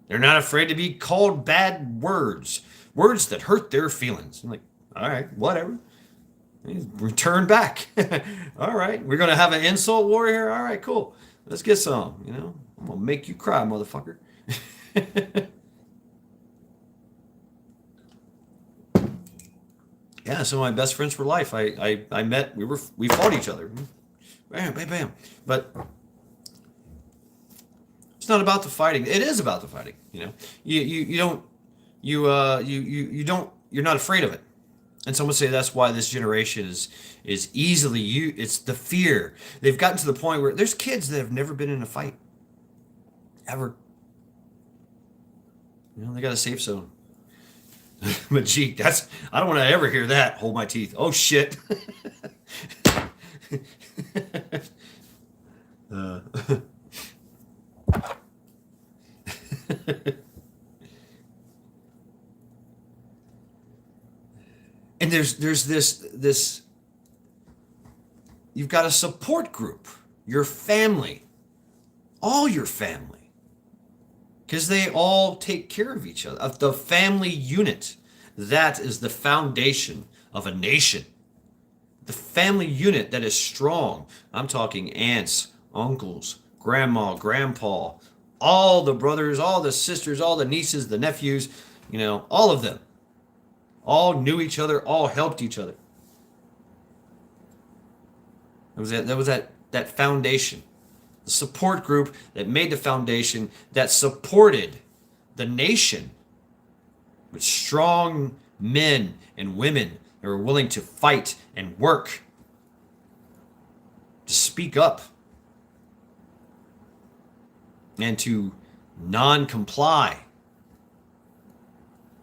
They're not afraid to be called bad words that hurt their feelings. I'm like, all right, whatever. Return back. All right, we're going to have an insult war here? All right, cool. Let's get some, I'm going to make you cry, motherfucker. Yeah, some of my best friends for life. I met, we fought each other. Bam, bam, bam. But it's not about the fighting. It is about the fighting, You don't you're not afraid of it. And some would say that's why this generation is easily it's the fear. They've gotten to the point where there's kids that have never been in a fight. Ever. They got a safe zone. Majik, I don't want to ever hear that. Hold my teeth. Oh shit. And there's this you've got a support group, your family, all your family, because they all take care of each other. Of the family unit, that is the foundation of a nation. The family unit that is strong. I'm talking aunts, uncles, grandma, grandpa, all the brothers, all the sisters, all the nieces, the nephews, all of them. All knew each other, all helped each other. That was that foundation. The support group that made the foundation that supported the nation with strong men and women that were willing to fight and work, to speak up, and to non-comply.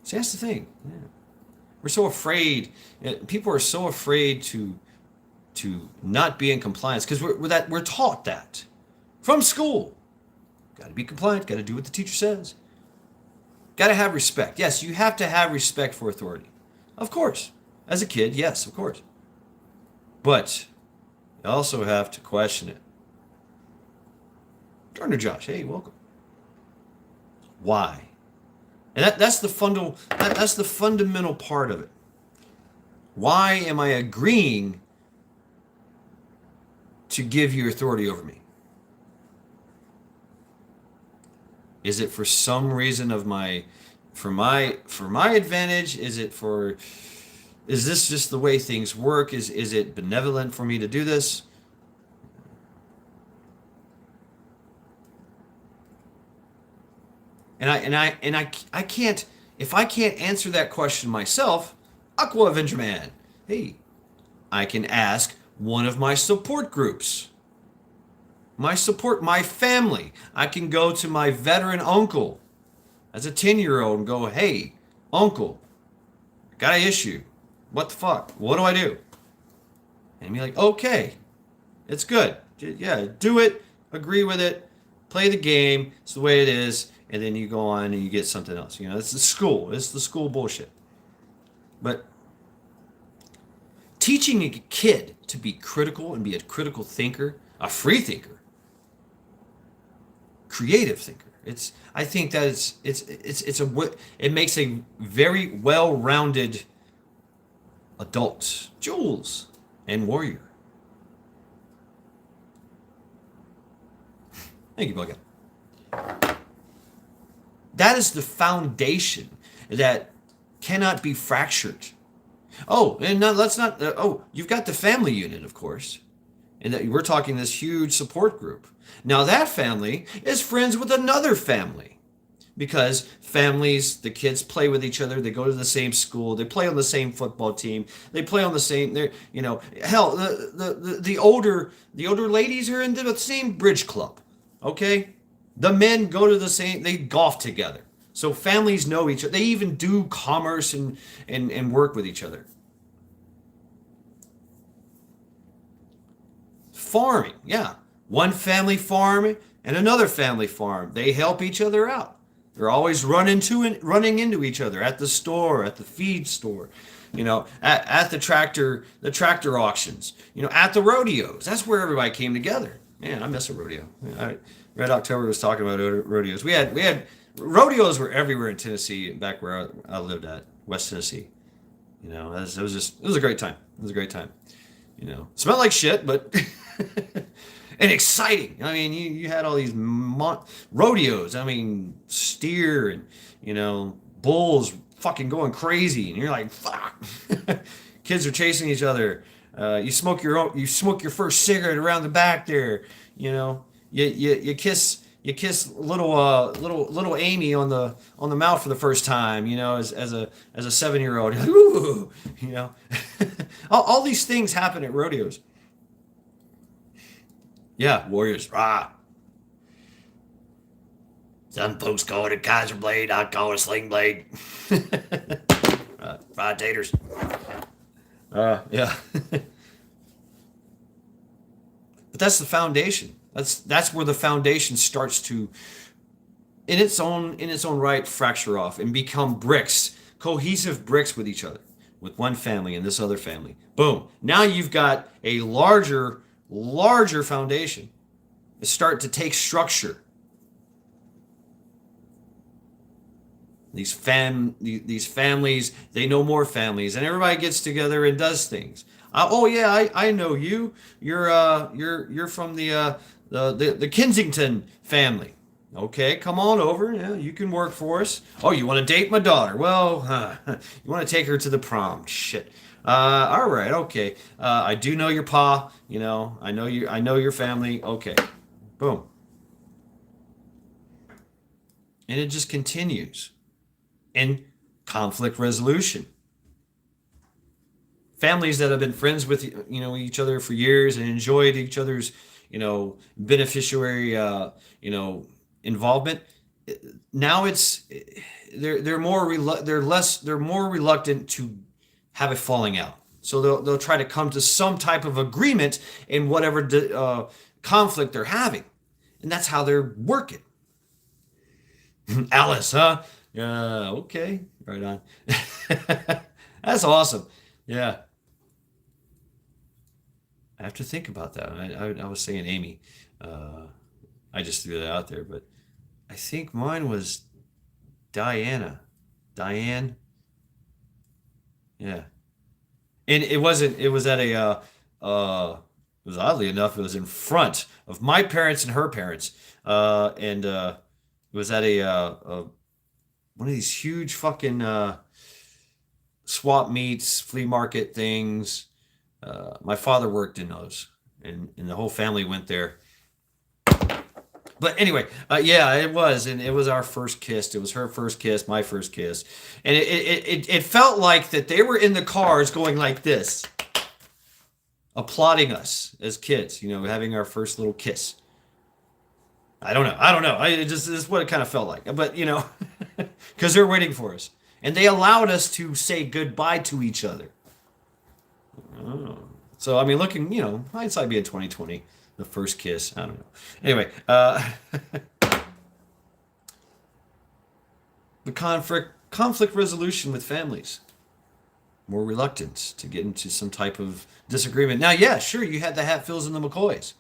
See, that's the thing. Yeah. We're so afraid. People are so afraid to not be in compliance because we're taught that from school. Got to be compliant. Got to do what the teacher says. Got to have respect. Yes, you have to have respect for authority. Of course. As a kid, yes, of course. But you also have to question it. Gardner Josh, hey, welcome. Why? And that's the fundamental part of it. Why am I agreeing to give you authority over me? Is it for some reason of my for my advantage? Is this just the way things work? Is it benevolent for me to do this? And I can't, if I can't answer that question myself, Aqua Avenger Man. Hey, I can ask one of my support groups. My family. I can go to my veteran uncle as a 10-year-old and go, "Hey, uncle, I got an issue. What the fuck? What do I do?" And be like, "Okay, it's good. Yeah, do it, agree with it, play the game. It's the way it is." And then you go on and you get something else. It's the school. It's the school bullshit. But teaching a kid to be critical and be a critical thinker, a free thinker, creative thinker. I think that it makes a very well-rounded adult, Jules, and warrior. Thank you, Bugga. That is the foundation that cannot be fractured. Oh, and now let's not. You've got the family unit, of course, and that we're talking this huge support group. Now that family is friends with another family, because families, the kids play with each other. They go to the same school. They play on the same football team. They play on the same. Hell, the older ladies are in the same bridge club. Okay, the men go to the same. They golf together. So families know each other. They even do commerce and work with each other. Farming, yeah. One family farm and another family farm. They help each other out. They're always running into each other at the store, at the feed store, at the tractor auctions, at the rodeos. That's where everybody came together. Man, I miss a rodeo. Red October was talking about rodeos. We had rodeos were everywhere in Tennessee back where I lived at, West Tennessee. It was a great time. It was a great time. Smelled like shit, but and exciting. I mean, you had all these rodeos. I mean, steer and bulls fucking going crazy, and you're like, fuck. Kids are chasing each other. You smoke your first cigarette around the back there. You kiss little Amy on the mouth for the first time, as a 7-year-old. Ooh, all these things happen at rodeos. Yeah, warriors. Rah. Some folks call it a Kaiser blade. I call it a sling blade. Fried taters. Yeah. But that's the foundation. That's where the foundation starts to, in its own right, fracture off and become bricks, cohesive bricks with each other, with one family and this other family. Boom. Now you've got a larger foundation. Start to take structure. These families, they know more families, and everybody gets together and does things. Oh yeah, I know you. You're from the Kensington family. Okay, come on over. Yeah, you can work for us. Oh, you want to date my daughter? Well, you want to take her to the prom? Shit. All right, okay. I do know your pa. I know you. I know your family. Okay, boom, and it just continues. And conflict resolution. Families that have been friends with each other for years and enjoyed each other's beneficiary involvement. Now they're more reluctant to have a falling out. So they'll try to come to some type of agreement in whatever conflict they're having, and that's how they're working. Alice, huh? Yeah, okay, right on. That's awesome. Yeah, I have to think about that. I was saying Amy. Uh, I just threw that out there, but I think mine was Diana. Diane. Yeah, and it wasn't. It was at a. It was oddly enough. It was in front of my parents and her parents. And It was at one of these huge fucking swap meets, flea market things. My father worked in those, and the whole family went there. But anyway, yeah, it was, and it was our first kiss. It was her first kiss, my first kiss, and it felt like that they were in the cars going like this, applauding us as kids, having our first little kiss. I don't know. I don't know. This is what it kind of felt like. But because they're waiting for us, and they allowed us to say goodbye to each other. Oh. So I mean, looking, hindsight being 2020, the first kiss. I don't know. Anyway, the conflict resolution with families, more reluctant to get into some type of disagreement. Now, yeah, sure, you had the Hatfields and the McCoys.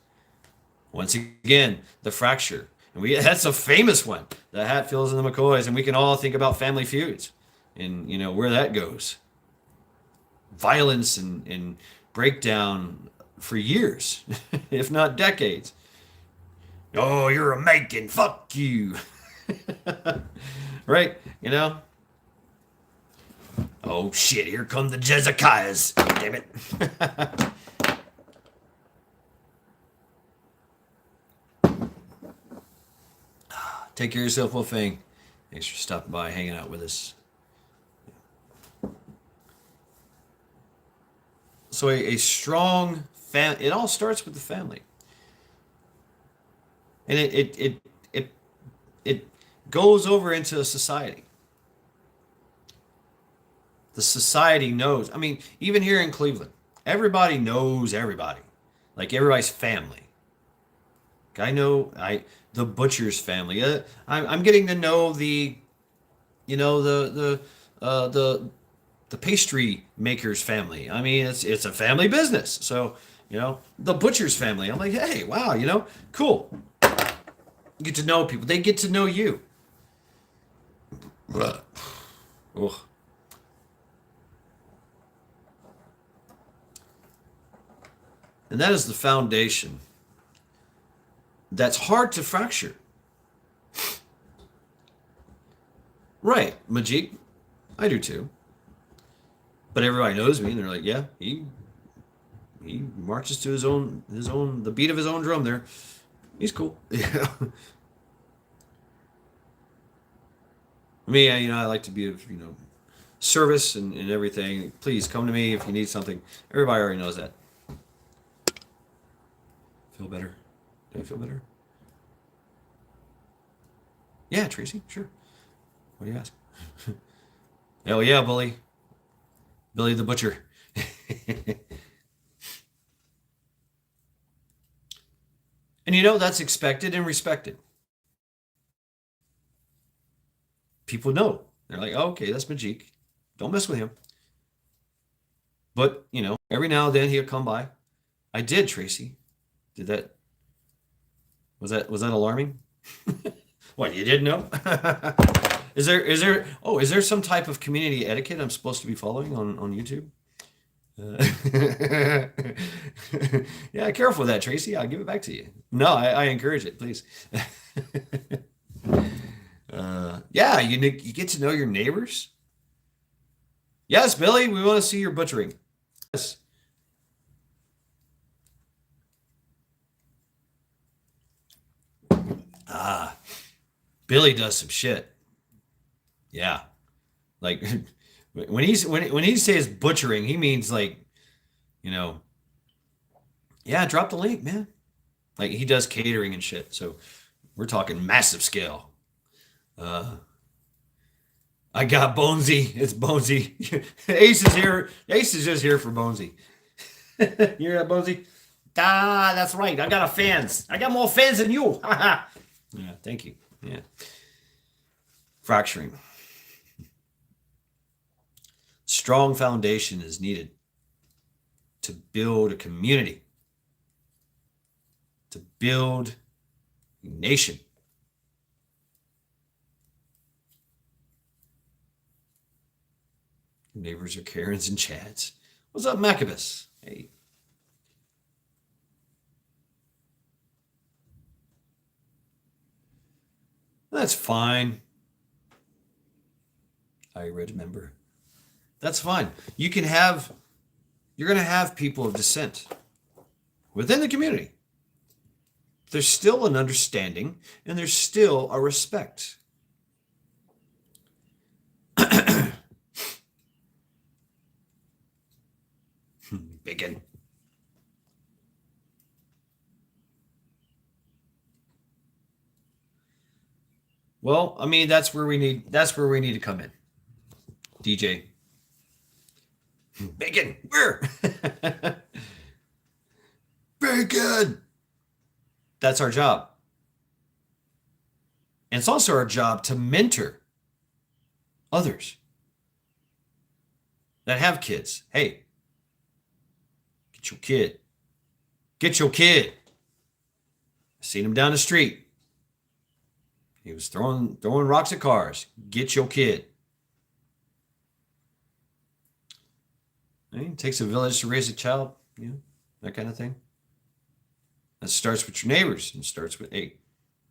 Once again, the fracture. And that's a famous one, the Hatfields and the McCoys, and we can all think about Family Feuds and where that goes. Violence and breakdown for years, if not decades. Oh, you're a Macon, fuck you. Right? Oh shit, here come the Jezekiahs. Damn it. Take care of yourself, Wolfang. Thanks for stopping by, hanging out with us. So a strong family, it all starts with the family. And it goes over into a society. The society knows. I mean, even here in Cleveland, everybody knows everybody. Like everybody's family. The butcher's family. I'm getting to know the pastry maker's family. I mean, it's a family business. So the butcher's family. I'm like, hey, wow, cool. You get to know people. They get to know you. Ugh. And that is the foundation. That's hard to fracture. Right, Majik, I do too. But everybody knows me, and they're like, yeah, he marches to the beat of his own drum there. He's cool. Yeah. Me, I like to be of, service and everything. Please come to me if you need something. Everybody already knows that. Feel better? Do I feel better? Yeah, Tracy, sure. What do you ask? Hell yeah, bully. Billy the Butcher. And that's expected and respected. People know. They're like, oh, okay, that's Majik. Don't mess with him. But, every now and then he'll come by. I did, Tracy. Did that? Was that alarming? What, you didn't know? Is there some type of community etiquette I'm supposed to be following on YouTube? Yeah, careful with that, Tracy. I'll give it back to you. No, I encourage it, please. Yeah, you get to know your neighbors. Yes, Billy, we want to see your butchering. Yes. Billy does some shit. Yeah, like when he says butchering, he means like, yeah, drop the link, man. Like he does catering and shit. So we're talking massive scale. I got Bonesy. It's Bonesy. Ace is here. Ace is just here for Bonesy. You hear that, Bonesy? Ah, that's right. I got fans. I got more fans than you. Yeah, thank you. Yeah. Fracturing. Strong foundation is needed to build a community, to build a nation. Your neighbors are Karens and Chads. What's up, Macabus? Hey. That's fine. I remember. That's fine. You're going to have people of dissent within the community. There's still an understanding and there's still a respect. Bacon. Well, I mean, that's where we need to come in. DJ. Bacon. Where? Bacon. That's our job. And it's also our job to mentor others that have kids. Hey, get your kid. Get your kid. I seen him down the street. He was throwing rocks at cars. Get your kid. It takes a village to raise a child, that kind of thing. That starts with your neighbors and starts with, hey,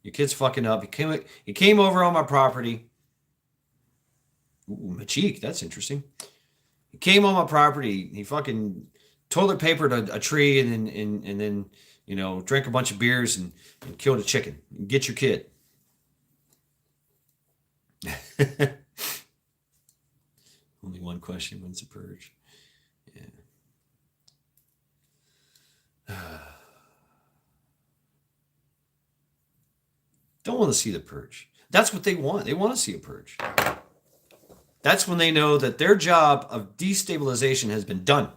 your kid's fucking up. He came over on my property. Ooh, my cheek. That's interesting. He came on my property. He fucking toilet papered a tree and then drank a bunch of beers and killed a chicken. Get your kid. Only one question. When's the purge? Yeah. Don't want to see the purge. That's what they want. They want to see a purge. That's when they know that their job of destabilization has been done.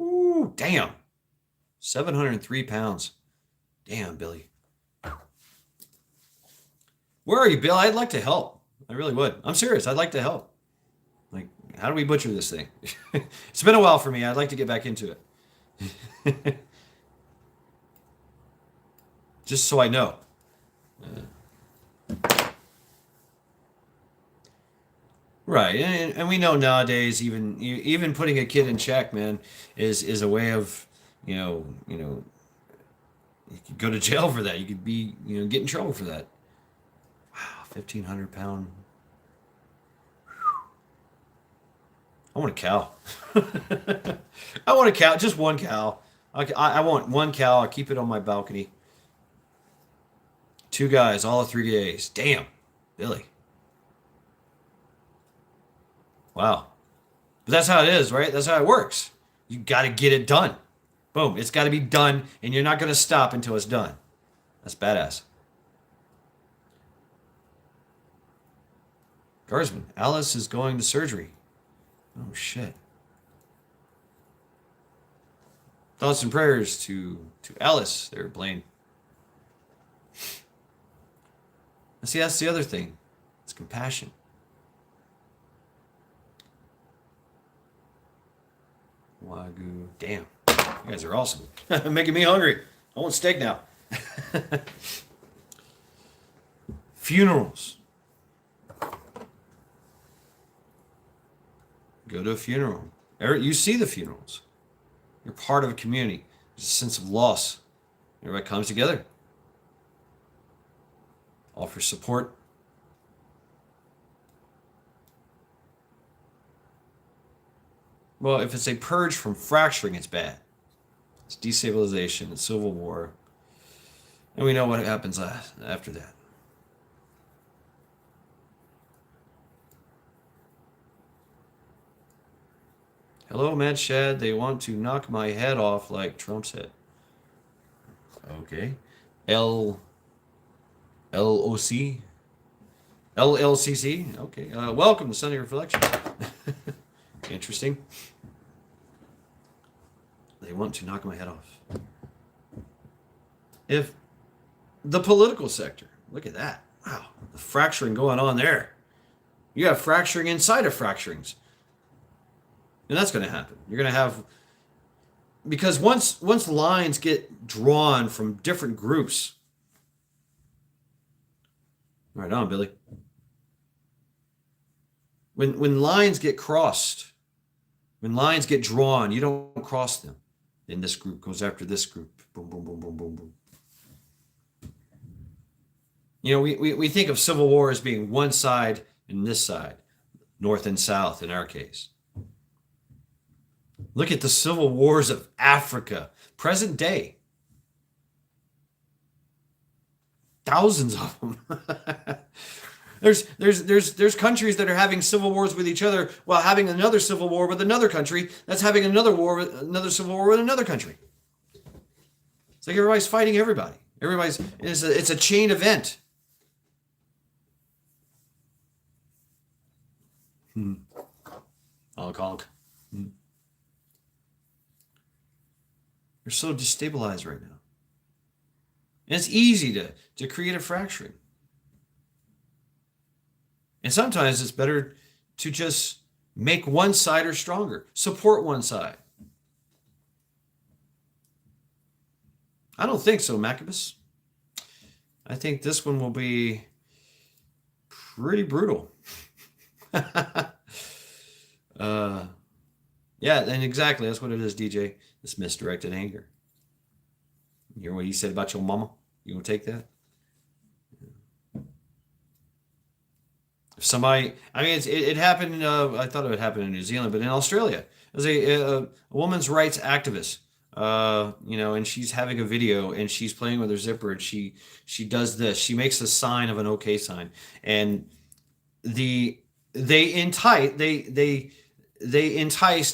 Ooh, damn. 703 pounds. Damn, Billy. Where are you, Bill? I'd like to help. I really would. I'm serious. I'd like to help. Like, how do we butcher this thing? It's been a while for me. I'd like to get back into it. Just so I know. Right. And we know nowadays even putting a kid in check, man, is a way of, you could go to jail for that. You could be, get in trouble for that. Wow, 1,500-pound. I want a cow. I want a cow, just one cow. I want one cow. I'll keep it on my balcony. 2 guys, all of 3 days. Damn, Billy. Wow. But that's how it is, right? That's how it works. You got to get it done. Boom. It's got to be done, and you're not going to stop until it's done. That's badass. Guardsman, Alice is going to surgery. Oh, shit. Thoughts and prayers to Alice there, Blaine. See, that's the other thing. It's compassion. Wagyu. Damn. You guys are awesome. Making me hungry. I want steak now. Funerals. Go to a funeral. You see the funerals. You're part of a community. There's a sense of loss. Everybody comes together. Offer support. Well, if it's a purge from fracturing, it's bad. It's destabilization, it's civil war. And we know what happens after that. Hello, Mad Shad. They want to knock my head off like Trump's head. Okay. LOC? LLCC? Okay. Welcome to Sunday Reflection. Interesting. They want to knock my head off. If the political sector, look at that. Wow. The fracturing going on there. You have fracturing inside of fracturings. And that's going to happen. You're going to have, because once lines get drawn from different groups. Right on, Billy. When lines get crossed, when lines get drawn, you don't cross them. Then this group goes after this group. Boom, boom, boom, boom, boom, boom. You know, we think of civil war as being one side and this side, North and South in our case. Look at the civil wars of Africa, present day. Thousands of them. There's countries that are having civil wars with each other while having another civil war with another country that's having another civil war with another country. It's like everybody's fighting everybody. It's a chain event. Honk honk. They're so destabilized right now. And it's easy to create a fracturing. And sometimes it's better to just make one sider stronger, support one side. I don't think so, Maccabees. I think this one will be pretty brutal. Yeah, and exactly, that's what it is, DJ. This misdirected anger. You hear what he said about your mama? You gonna take that? If somebody, I mean, it happened. I thought it would happen in New Zealand, but in Australia, there's a woman's rights activist. You know, and she's having a video and she's playing with her zipper and she does this. She makes the sign of an OK sign, and they enticed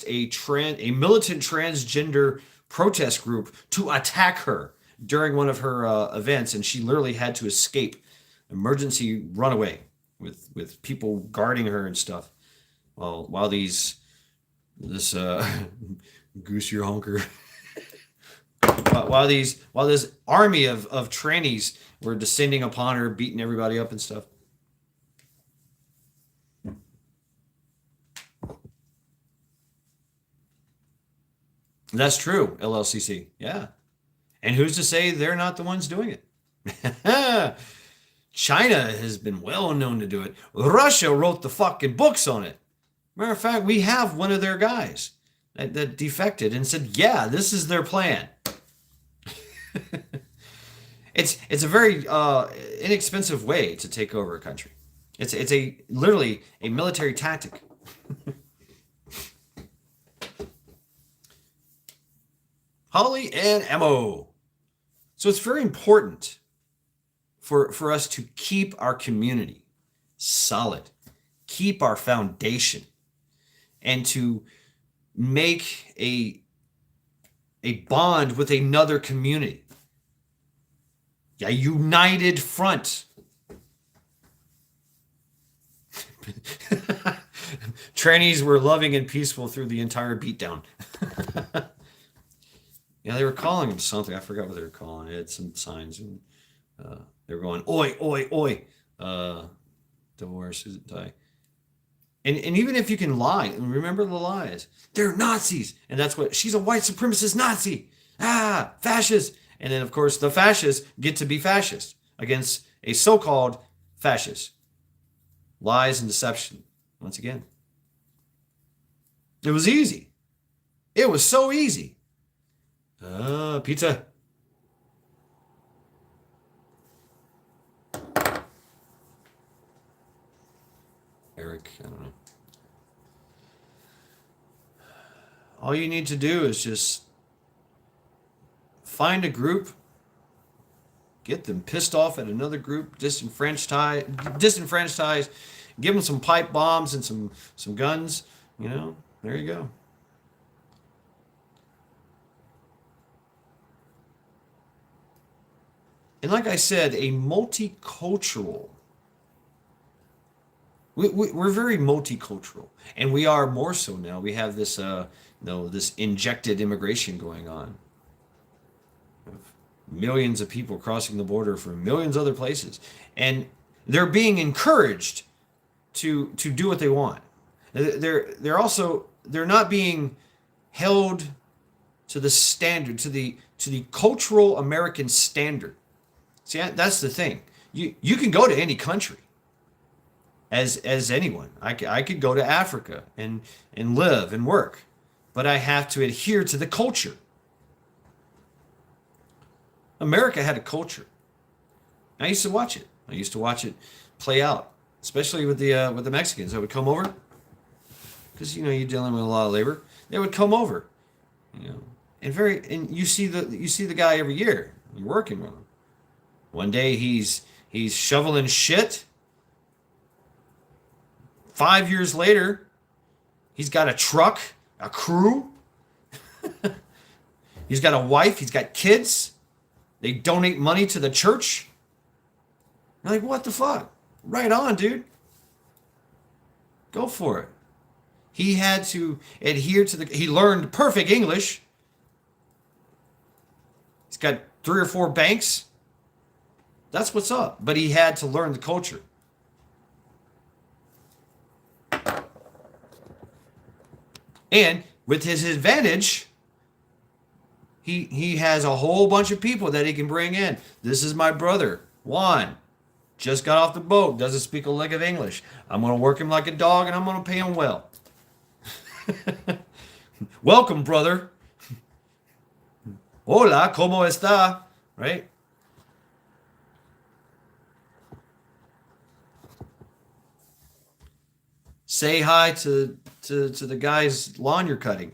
a militant transgender protest group to attack her during one of her events, and she literally had to escape, emergency runaway with people guarding her and stuff. While this goose your honker, while this army of trannies were descending upon her, beating everybody up and stuff. That's true, LLCC. Yeah. And who's to say they're not the ones doing it? China has been well known to do it. Russia wrote the fucking books on it. Matter of fact, we have one of their guys that defected and said, yeah, this is their plan. It's a very inexpensive way to take over a country. It's literally a military tactic. Holly and ammo. So it's very important for us to keep our community solid, keep our foundation, and to make a bond with another community. A united front. Trannies were loving and peaceful through the entire beatdown. Yeah, they were calling him something. I forgot what they were calling it. Some signs, and they were going, "Oi, oi, oi!" Divorce, die. And even if you can lie, and remember the lies. They're Nazis, and that's what she's a white supremacist Nazi. Fascist. And then, of course, the fascists get to be fascist against a so-called fascist. Lies and deception. Once again, it was easy. It was so easy. Pizza. Eric, I don't know. All you need to do is just find a group, get them pissed off at another group, disenfranchised, give them some pipe bombs and some guns, you know, there you go. And like I said, a multicultural, we're very multicultural, and we are more so now. We have this, this injected immigration going on. Millions of people crossing the border from millions of other places, and they're being encouraged to do what they want. They're not being held to the standard, to the cultural American standard. See, that's the thing. You can go to any country as anyone. I could go to Africa and live and work, but I have to adhere to the culture. America had a culture. I used to watch it. I used to watch it play out, especially with the Mexicans that would come over, because you're dealing with a lot of labor. They would come over, you know, and you see the guy every year. You're working with him. One day he's shoveling shit. 5 years later, he's got a truck, a crew. He's got a wife. He's got kids. They donate money to the church. You're like, what the fuck? Right on, dude. Go for it. He had to adhere to he learned perfect English. He's got 3 or 4 banks. That's what's up. But he had to learn the culture. And with his advantage, he has a whole bunch of people that he can bring in. This is my brother, Juan. Just got off the boat, doesn't speak a lick of English. I'm going to work him like a dog and I'm going to pay him well. Welcome, brother. Hola, ¿cómo está? Right? Say hi to the guy's lawn you're cutting.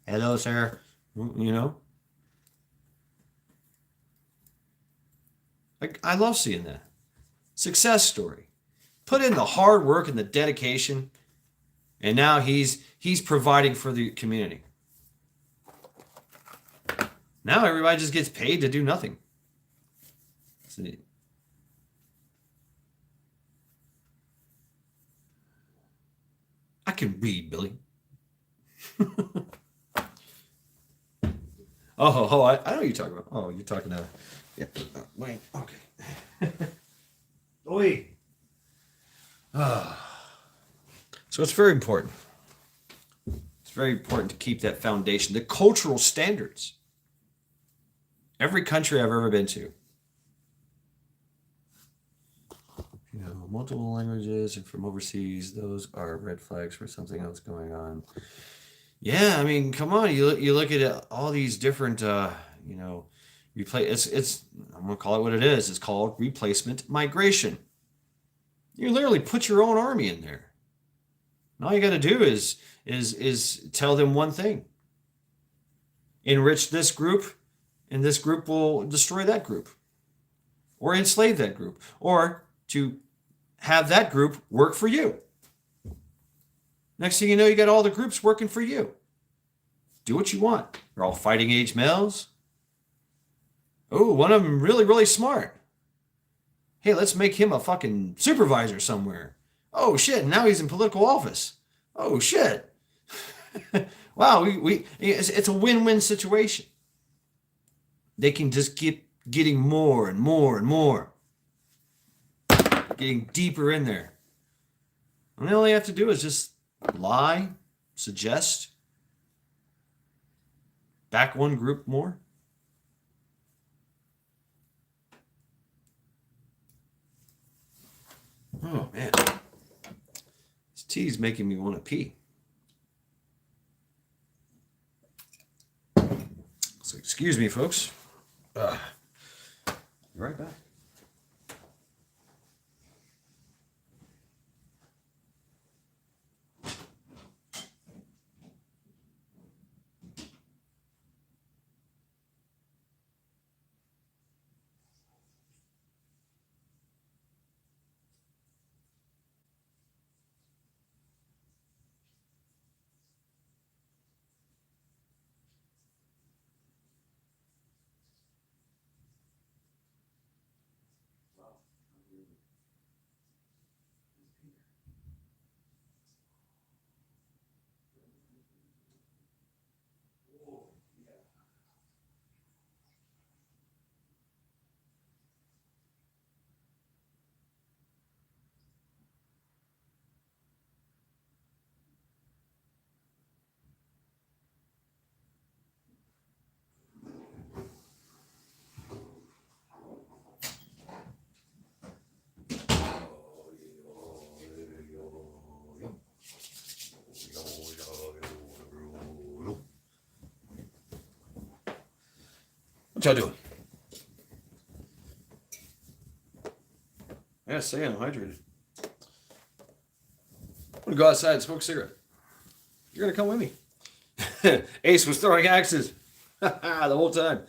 Hello, sir. You know? I love seeing that. Success story. Put in the hard work and the dedication, and now he's providing for the community. Now everybody just gets paid to do nothing. See? I can read, Billy. I know what you're talking about. Oh, you're talking to... Yeah, wait, okay. Oi. So it's very important. It's very important to keep that foundation, the cultural standards. Every country I've ever been to, multiple languages and from overseas, those are red flags for something else going on. Yeah, I mean, come on, you look at all these different, it's I'm gonna call it what it is. It's called replacement migration. You literally put your own army in there. And all you got to do is tell them one thing: enrich this group, and this group will destroy that group, or enslave that group, or to have that group work for you. Next thing you know, you got all the groups working for you. Do what you want. They're all fighting age males. Oh, one of them really, really smart. Hey, let's make him a fucking supervisor somewhere. Oh shit, now he's in political office. Oh shit. Wow, it's a win-win situation. They can just keep getting more and more and more. Getting deeper in there. And all they have to do is just lie, suggest, back one group more. Oh man, this tea's making me want to pee. So excuse me, folks. Be right back. What y'all doing? gotta stay hydrated. I'm gonna go outside and smoke a cigarette. You're gonna come with me. Ace was throwing axes the whole time.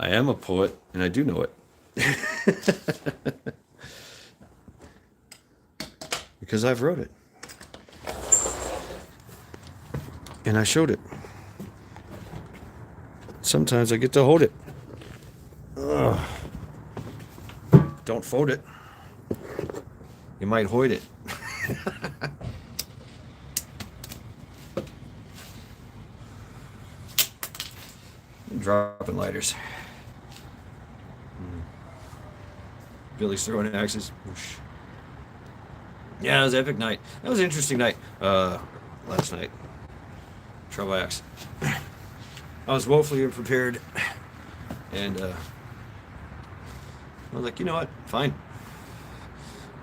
I am a poet, and I do know it. Because I've wrote it. And I showed it. Sometimes I get to hold it. Ugh. Don't fold it. You might hoid it. Dropping lighters. Billy's throwing axes. Whoosh. Yeah, it was an epic night. That was an interesting night. Last night. Trouble axe. I was woefully unprepared. And I was like, you know what? Fine.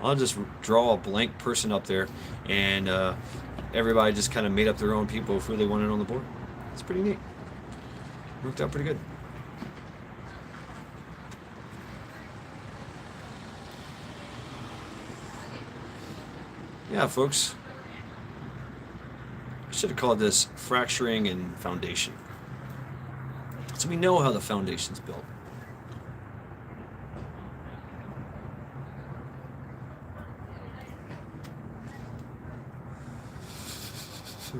I'll just draw a blank person up there, and everybody just kind of made up their own people of who they wanted on the board. It's pretty neat. Worked out pretty good. Yeah, folks. I should have called this fracturing and foundation. So we know how the foundation's built.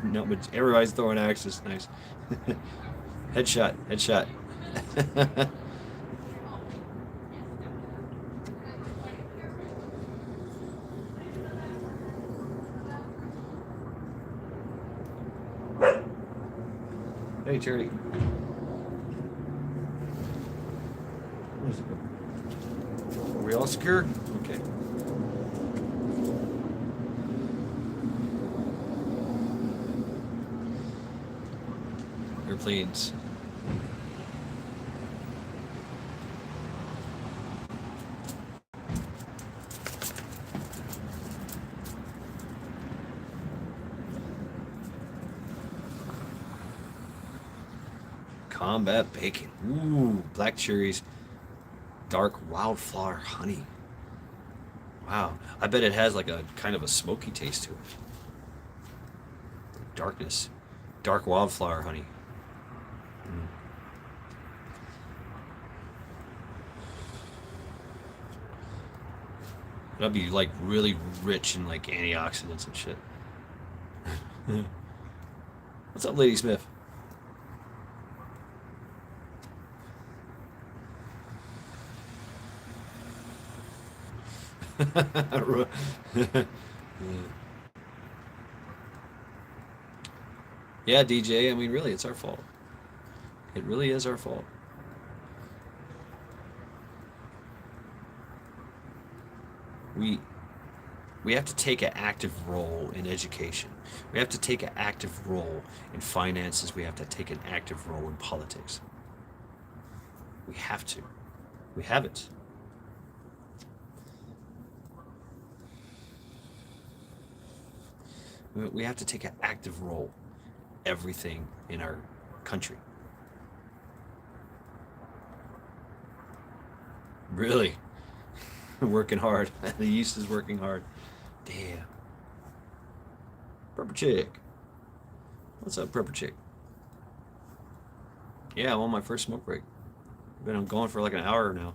No, but everybody's throwing axes. Nice. Headshot. Headshot. Hey, Charity. Are we all secure? Okay. Airplanes. Combat bacon. Ooh, black cherries. Dark wildflower honey. Wow. I bet it has like a kind of a smoky taste to it. Darkness. Dark wildflower honey. That'd be like really rich in like antioxidants and shit. What's up, Lady Smith? Yeah, DJ, I mean, really, it's our fault. It really is our fault. We have to take an active role in education. We have to take an active role in finances. We have to take an active role in politics. We have to. We haven't. We have to take an active role. Everything in our country. Really? Working hard. The yeast is working hard. Damn. Purple Chick. What's up, Purple Chick? Yeah, I'm on my first smoke break. Been going for like an hour now.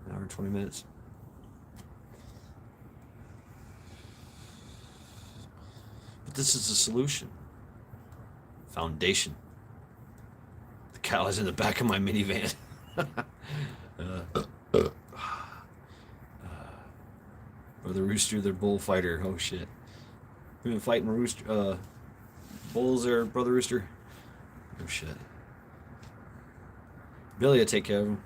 An hour and 20 minutes. But this is the solution. Foundation. The cow is in the back of my minivan. Or the rooster, the bullfighter. Oh shit. We've been fighting rooster, bulls there, brother rooster. Oh shit. Billy will take care of him.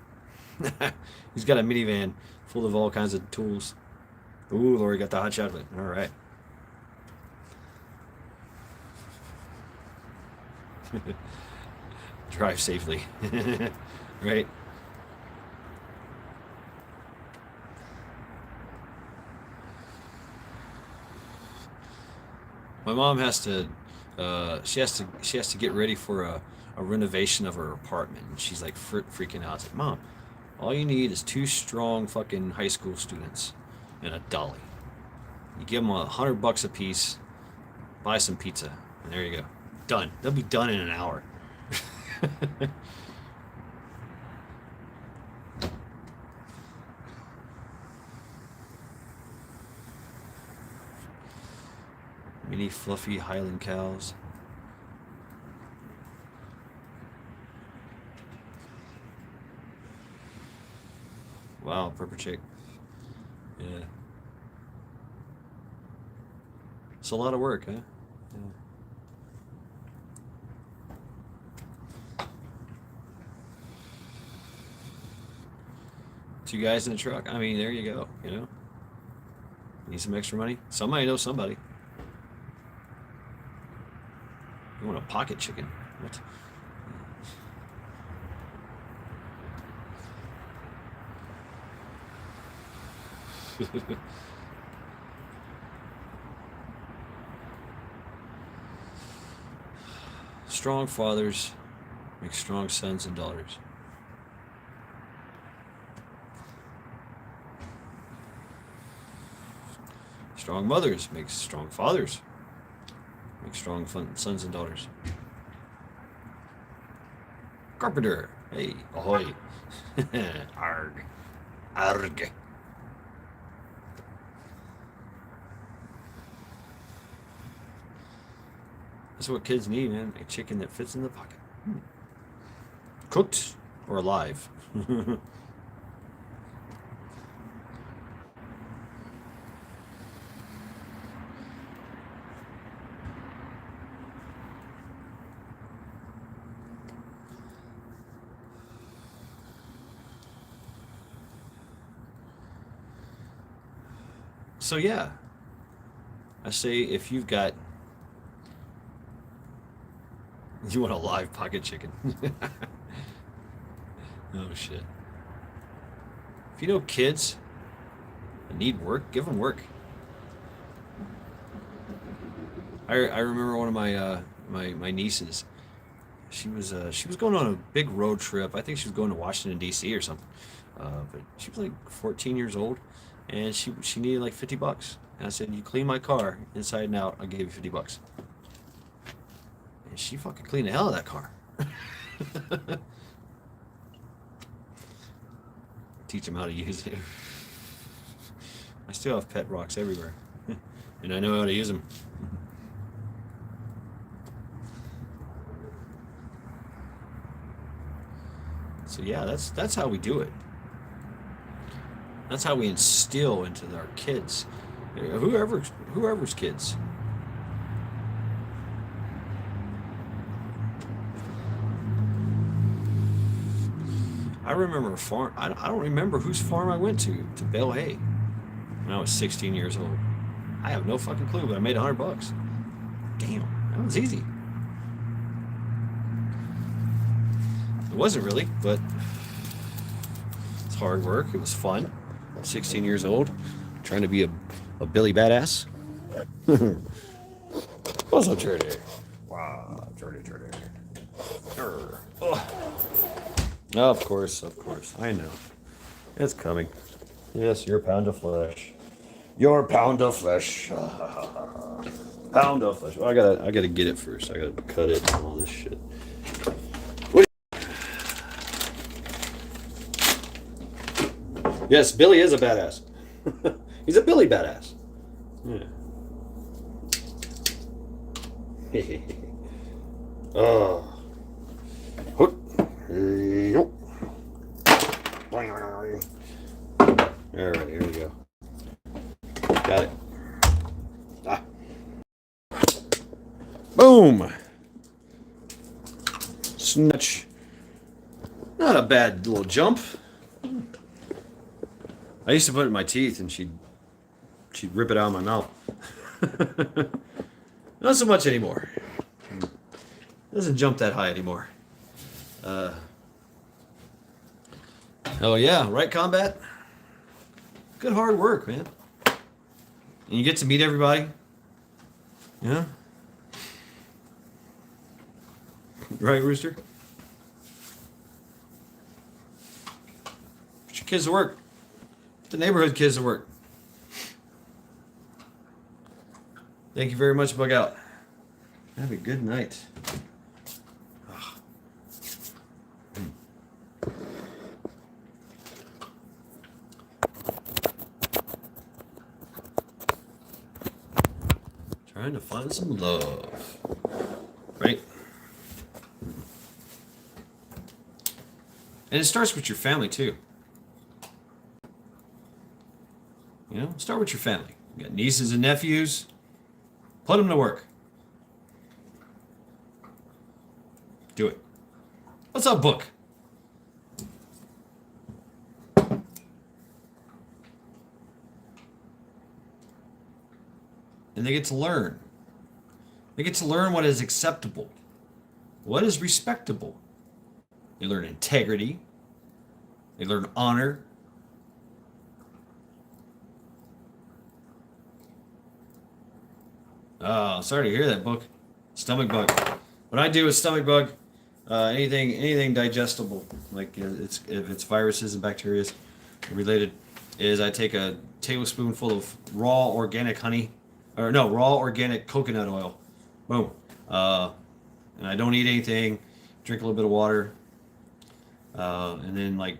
He's got a minivan full of all kinds of tools. Ooh, Lori got the hot chocolate. All right. Drive safely. Right? My mom has to. She has to get ready for a renovation of her apartment, and she's like freaking out. It's like, Mom, all you need is two strong fucking high school students and a dolly. You give them $100 a piece, buy some pizza, and there you go. Done. They'll be done in an hour. Mini fluffy Highland cows. Wow, purple chick. Yeah. It's a lot of work, huh? Yeah. Two guys in a truck. I mean, there you go. You know, need some extra money. Somebody knows somebody. You want a pocket chicken? What? Strong fathers make strong sons and daughters. Strong mothers make strong fathers. Make strong sons and daughters. Carpenter. Hey, ahoy. Arg. Arg. That's what kids need, man. A chicken that fits in the pocket. Cooked or alive. So yeah, I say if you've got you want a live pocket chicken. Oh shit. If you know kids that need work, give them work. I remember one of my nieces. She was going on a big road trip. I think she was going to Washington D.C. or something. But she was like 14 years old, and she needed like $50. And I said, "You clean my car inside and out. I'll give you $50." And she fucking cleaned the hell out of that car. Teach them how to use it. I still have pet rocks everywhere, and I know how to use them. So yeah, that's how we do it. That's how we instill into our kids, whoever's kids. I remember a farm. I don't remember whose farm I went to bale hay when I was 16 years old. I have no fucking clue, but I made $100. Damn, that was easy. It wasn't really, but it's hard work. It was fun. 16 years old, trying to be a Billy badass. What's up, Jordy? Wow, Jordy. Of course. I know. It's coming. Yes, your pound of flesh. Your pound of flesh. Pound of flesh. Well, I gotta get it first. I gotta cut it and all this shit. What? Yes, Billy is a badass. He's a Billy badass. Yeah. Oh. All right, here we go. Got it. Ah. Boom. Snatch. Not a bad little jump. I used to put it in my teeth, and she'd rip it out of my mouth. Not so much anymore. Doesn't jump that high anymore. Oh yeah, right, Combat? Good hard work, man. And you get to meet everybody. Yeah. Right, Rooster? Put your kids to work. Put the neighborhood kids to work. Thank you very much, Bug Out. Have a good night. Trying to find some love. Right? And it starts with your family, too. You know, start with your family. You got nieces and nephews. Put them to work. Do it. What's up, book? And they get to learn. They get to learn what is acceptable, what is respectable. They learn integrity. They learn honor. Oh, sorry to hear that, book. Stomach bug. What I do with stomach bug, anything digestible, like if it's viruses and bacteria related, is I take a tablespoonful of raw organic honey, or no, raw organic coconut oil. Boom. And I don't eat anything. Drink a little bit of water, and then like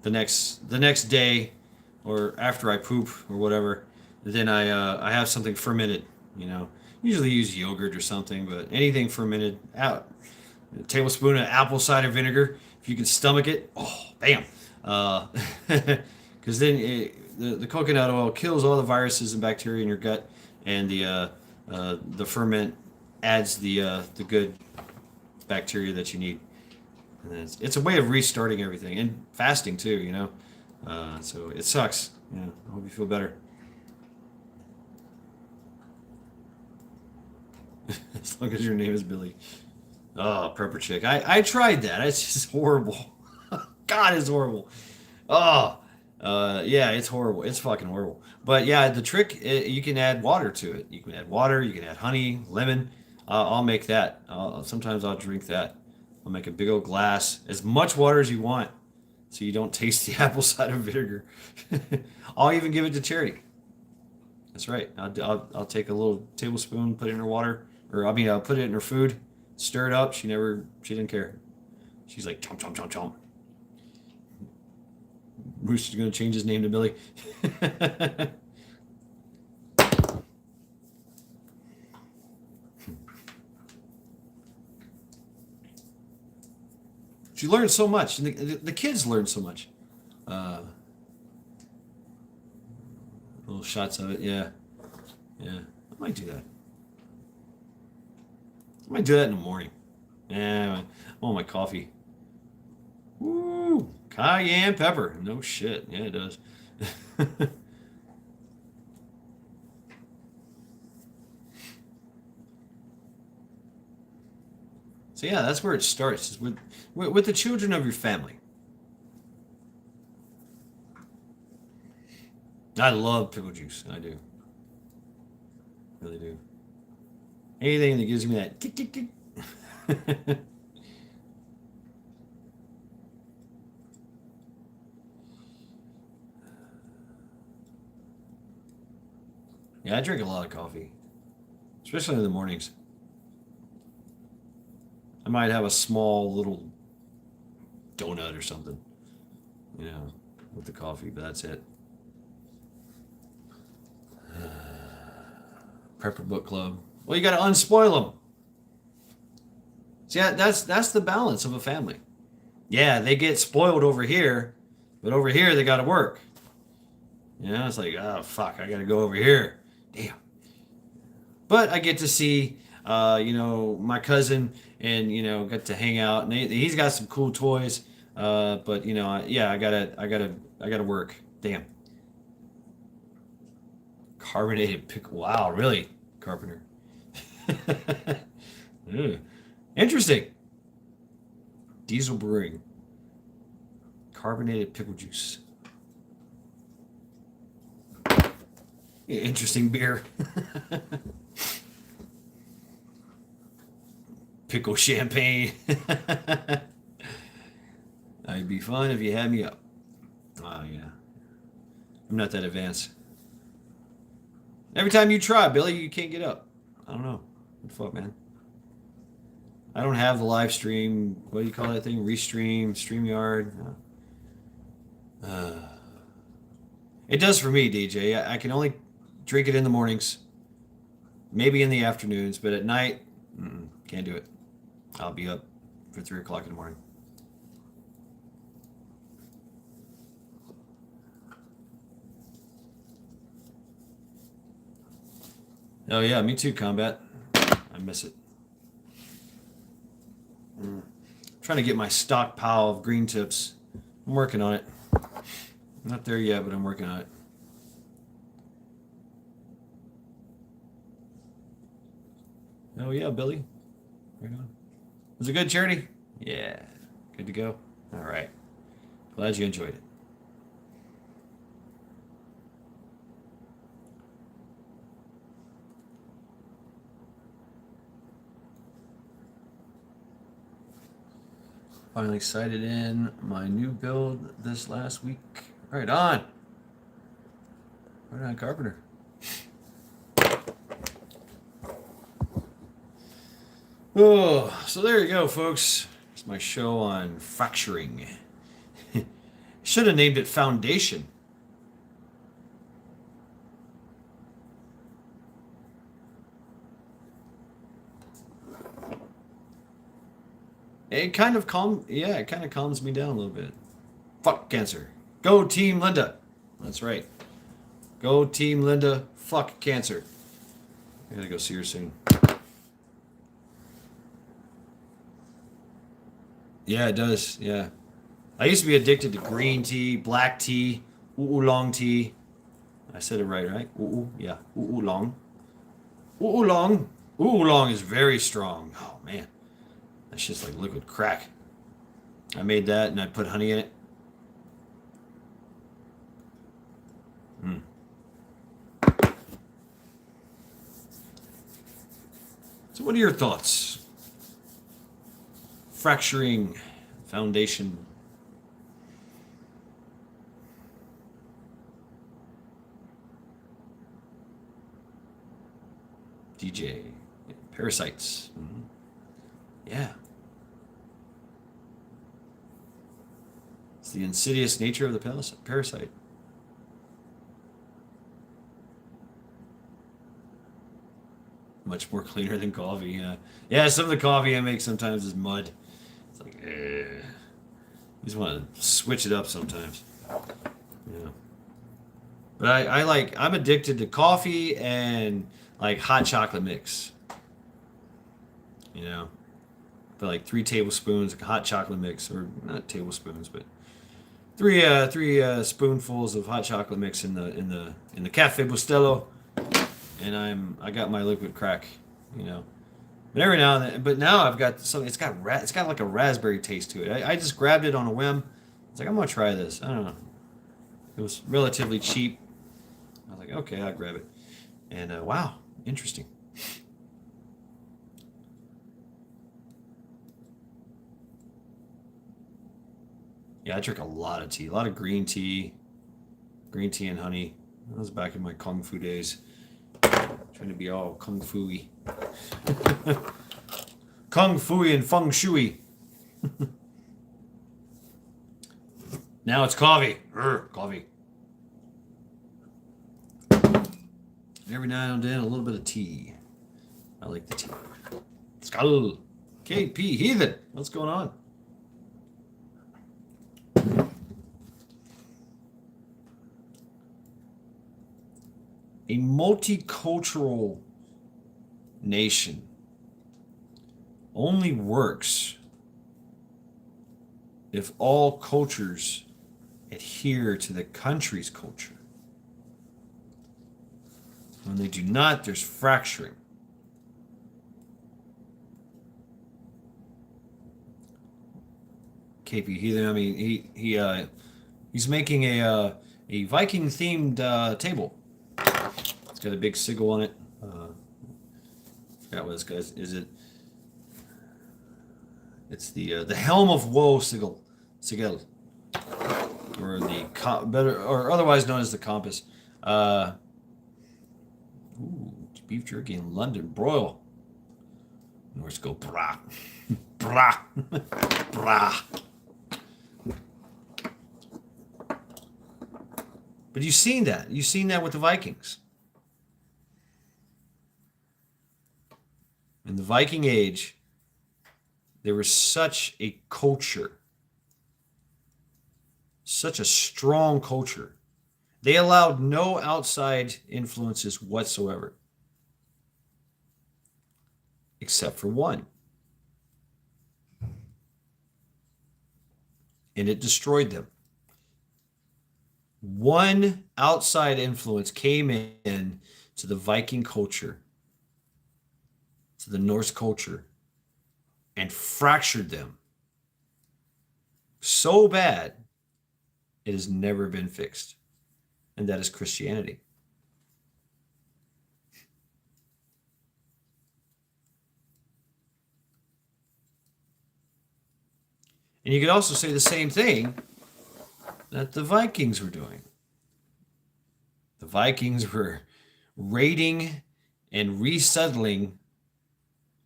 the next day, or after I poop or whatever, then I have something fermented. You know, usually use yogurt or something, but anything fermented. Out. A tablespoon of apple cider vinegar, if you can stomach it. Oh, bam. Because then the coconut oil kills all the viruses and bacteria in your gut, and the ferment adds the good bacteria that you need. And it's a way of restarting everything, and fasting too. You know, so it sucks. Yeah, I hope you feel better. As long as your name is Billy. Oh, prepper chick. I tried that. It's just horrible. God, it's horrible. Oh, yeah, it's horrible. It's fucking horrible. But yeah, the trick, you can add water to it. You can add water. You can add honey, lemon. I'll make that. Sometimes I'll drink that. I'll make a big old glass, as much water as you want, so you don't taste the apple cider vinegar. I'll even give it to Charity. That's right. I'll take a little tablespoon, put it in her water, or I mean, I'll put it in her food, stir it up. She didn't care. She's like, chomp, chomp, chomp, chomp. Rooster's gonna change his name to Billy. She learned so much, and the kids learn so much. Uh, Little shots of it, yeah, yeah. I might do that. I might do that in the morning. Yeah, I want my coffee. Woo, cayenne pepper. No shit. Yeah, it does. So yeah, that's where it starts. Is with the children of your family. I love pickle juice. I do. Really do. Anything that gives me that tick tick tick. Yeah, I drink a lot of coffee, especially in the mornings. I might have a small little donut or something, you know, with the coffee, but that's it. Prepper Book Club. Well, you got to unspoil them. See, that's the balance of a family. Yeah, they get spoiled over here, but over here they got to work. You know, it's like, oh fuck, I got to go over here. Damn. But I get to see, my cousin, and get to hang out, and he's got some cool toys. But yeah, I gotta work. Damn. Carbonated pickle. Wow, really, Carpenter. Ew. Interesting. Diesel Brewing. Carbonated pickle juice. Interesting beer. Pickle champagne. It'd be fun if you had me up. Oh, yeah. I'm not that advanced. Every time you try, Billy, you can't get up. I don't know. What the fuck, man? I don't have the live stream. What do you call that thing? Restream, StreamYard. It does for me, DJ. I can only drink it in the mornings, maybe in the afternoons, but at night, can't do it. I'll be up for 3 o'clock in the morning. Oh yeah, me too, Combat. I miss it. I'm trying to get my stockpile of green tips. I'm working on it. I'm not there yet, but I'm working on it. Oh yeah, Billy. Right on. Was it good, Charity? Yeah. Good to go? All right. Glad you enjoyed it. Finally sighted in my new build this last week. Right on. Right on, Carpenter. Oh, so there you go, folks. It's my show on fracturing. Should have named it Foundation. It kind of calms me down a little bit. Fuck cancer. Go Team Linda. That's right. Go Team Linda. Fuck cancer. I gotta go see her soon. Yeah, it does. Yeah. I used to be addicted to green tea, black tea, oolong tea. I said it right? Yeah. Oolong. Oolong. Oolong is very strong. Oh, man. That's just like liquid crack. I made that and I put honey in it. So what are your thoughts? Fracturing Foundation. DJ. Parasites. Yeah. It's the insidious nature of the parasite. Much more cleaner than coffee. Yeah, some of the coffee I make sometimes is mud. It's like, you just want to switch it up sometimes. Yeah. But I'm addicted to coffee and like hot chocolate mix. You know, but like 3 tablespoons of hot chocolate mix, or not tablespoons, but three spoonfuls of hot chocolate mix in the Cafe Bustelo, and I got my liquid crack, you know. But every now and then, but now I've got something. It's got like a raspberry taste to it. I just grabbed it on a whim. It's like, I'm gonna try this. I don't know. It was relatively cheap. I was like, okay, I'll grab it. And wow, interesting. Yeah, I drink a lot of tea, a lot of green tea and honey. That was back in my kung fu days, trying to be all kung fu-y. Kung fu-y and feng shui. Now it's coffee. Coffee. Every now and then, a little bit of tea. I like the tea. Skull. KP Heathen. What's going on? A multicultural nation only works if all cultures adhere to the country's culture. When they do not, there's fracturing. KP Heathen, I mean, he's making a Viking themed table. It's got a big sigil on it. Forgot what this guy's. Is it It's the helm of woe sigil, or better, or otherwise known as the compass. Uh, ooh, beef jerky in London broil. Norse go brah, brah, brah. But you've seen that. You've seen that with the Vikings. In the Viking Age, there was such a culture, such a strong culture. They allowed no outside influences whatsoever, except for one. And it destroyed them. One outside influence came in to the Viking culture, to the Norse culture, and fractured them so bad it has never been fixed. And that is Christianity. And you could also say the same thing that the Vikings were doing. The Vikings were raiding and resettling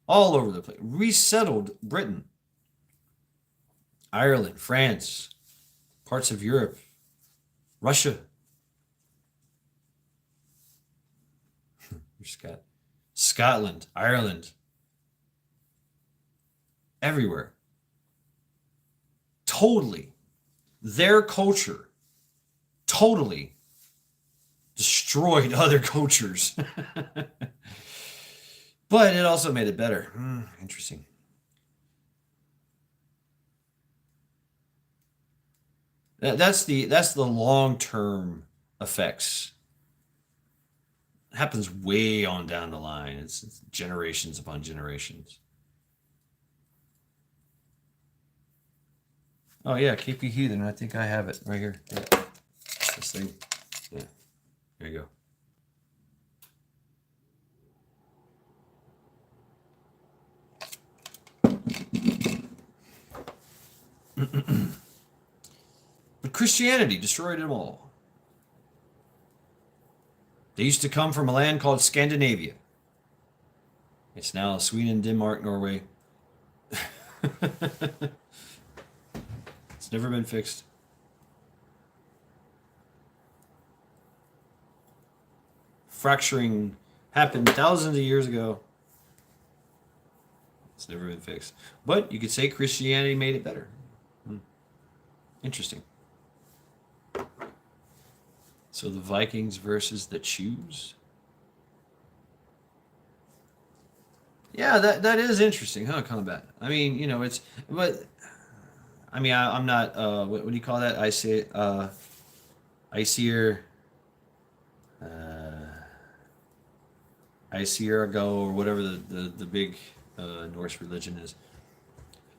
all over the place, resettled Britain, Ireland, France, parts of Europe, Russia. Scotland, Ireland, everywhere. Totally. Their culture totally destroyed other cultures. But it also made it better. Interesting. That's the long-term effects. It happens way on down the line. It's generations upon generations. Oh yeah, KP Heathen. I think I have it right here. Yeah. This thing. Yeah. There you go. But Christianity destroyed them all. They used to come from a land called Scandinavia. It's now Sweden, Denmark, Norway. It's never been fixed. Fracturing happened thousands of years ago. It's never been fixed. But you could say Christianity made it better. Interesting. So the Vikings versus the Jews? Yeah, that is interesting, huh, combat? I mean, it's, but I mean, I'm not. What do you call that? Icier, Iciergo, or whatever the big Norse religion is.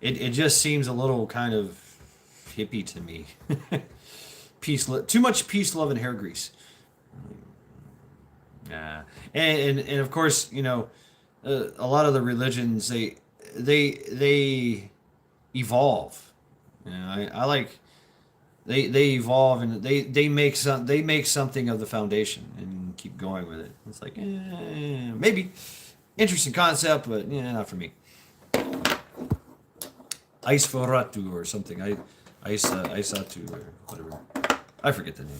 It just seems a little kind of hippie to me. Too much peace, love, and hair grease. Yeah, and of course, a lot of the religions they evolve. I like they evolve, and they make something of the foundation and keep going with it. It's like maybe interesting concept, but not for me. Iceforatu or something. Isatu or whatever. I forget the name.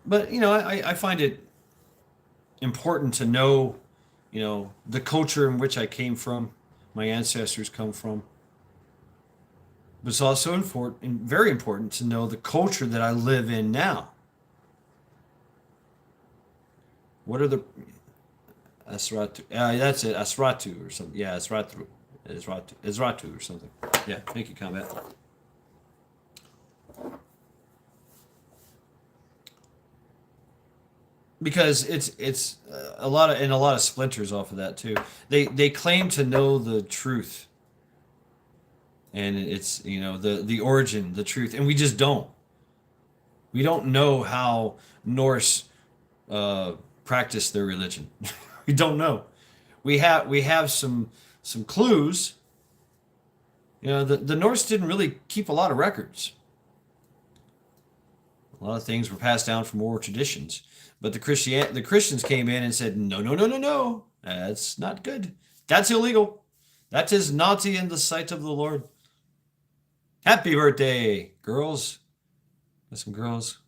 But I find it important to know, the culture in which I came from, my ancestors come from. But it's also important, very important, to know the culture that I live in now. What are the Asratu? That's it, Asratu or something. Yeah, Asratu or something. Yeah, thank you, combat. Because it's a lot of splinters off of that too. They claim to know the truth, and it's the origin, the truth, and we just don't. We don't know how Norse practice their religion. We don't know. we have some clues. You know, the Norse didn't really keep a lot of records. A lot of things were passed down from oral traditions. But the Christians came in and said, no, no, no, no, no. That's not good. That's illegal. That is naughty in the sight of the Lord. Happy birthday, girls. Got some girls.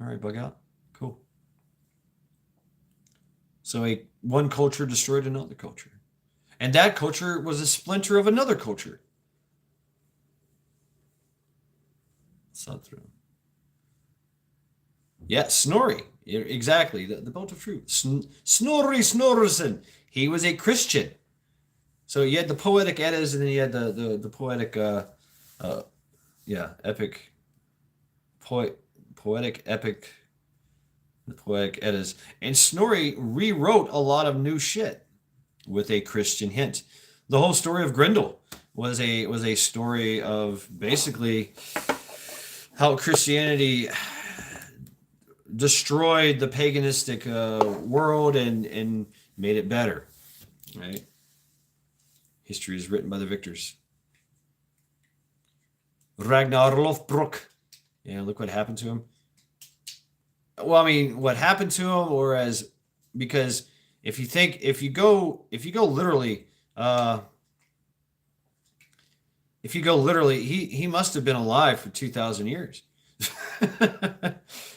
All right, bug out. Cool. So one culture destroyed another culture. And that culture was a splinter of another culture. Yeah, Snorri. Exactly. The belt of truth. Snorri Snorrason. He was a Christian. So you had the poetic Eddas, and then you had the poetic, epic, poetic epic, the poetic Eddas. And Snorri rewrote a lot of new shit with a Christian hint. The whole story of Grendel was a story of basically how Christianity destroyed the paganistic world and made it better, right? History is written by the victors. Ragnar Lothbrok. Yeah, look what happened to him. Well, I mean, what happened to him, because if you go literally, he must have been alive for 2,000 years.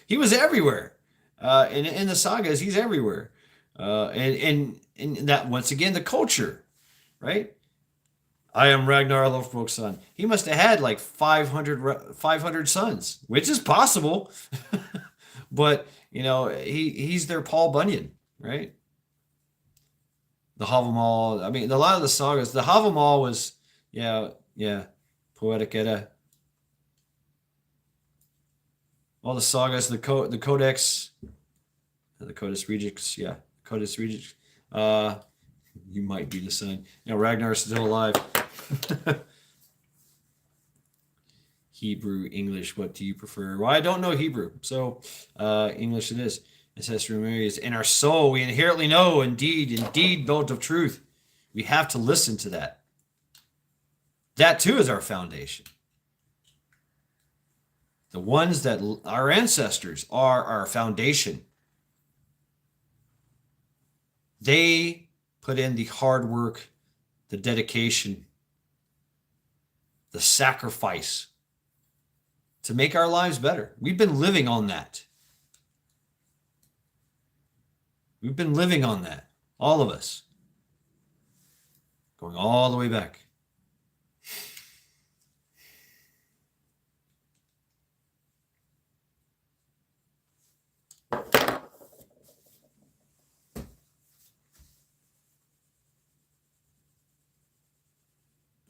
He was everywhere. In the sagas, he's everywhere. And that, once again, the culture, right? I am Ragnar Lothbrok's son. He must have had like 500 sons, which is possible. But, he's their Paul Bunyan, right? The Havamal. I mean, a lot of the sagas, the Havamal was, yeah, Poetic Edda. All the sagas, the Codex, the Codex Regius, Codex Regius. You might be the son. Ragnar's still alive. Hebrew, English, what do you prefer? Well, I don't know Hebrew, so English it is. Ancestral memory is in our soul. We inherently know, indeed, belt of truth. We have to listen to that. That too is our foundation. The ones that our ancestors are our foundation. They put in the hard work, the dedication, the sacrifice to make our lives better. We've been living on that. We've been living on that, all of us, going all the way back.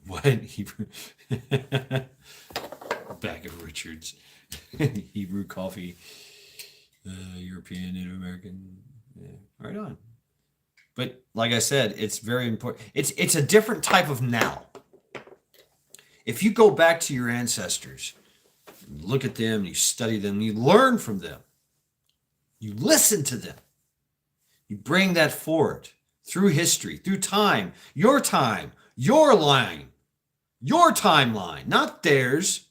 What? Hebrew? Bag of Richards. Hebrew coffee. European, Native American. Yeah, right on. But like I said, it's very important. It's a different type of now. If you go back to your ancestors, you look at them, you study them, you learn from them, you listen to them, you bring that forward through history, through time, your line, your timeline, not theirs,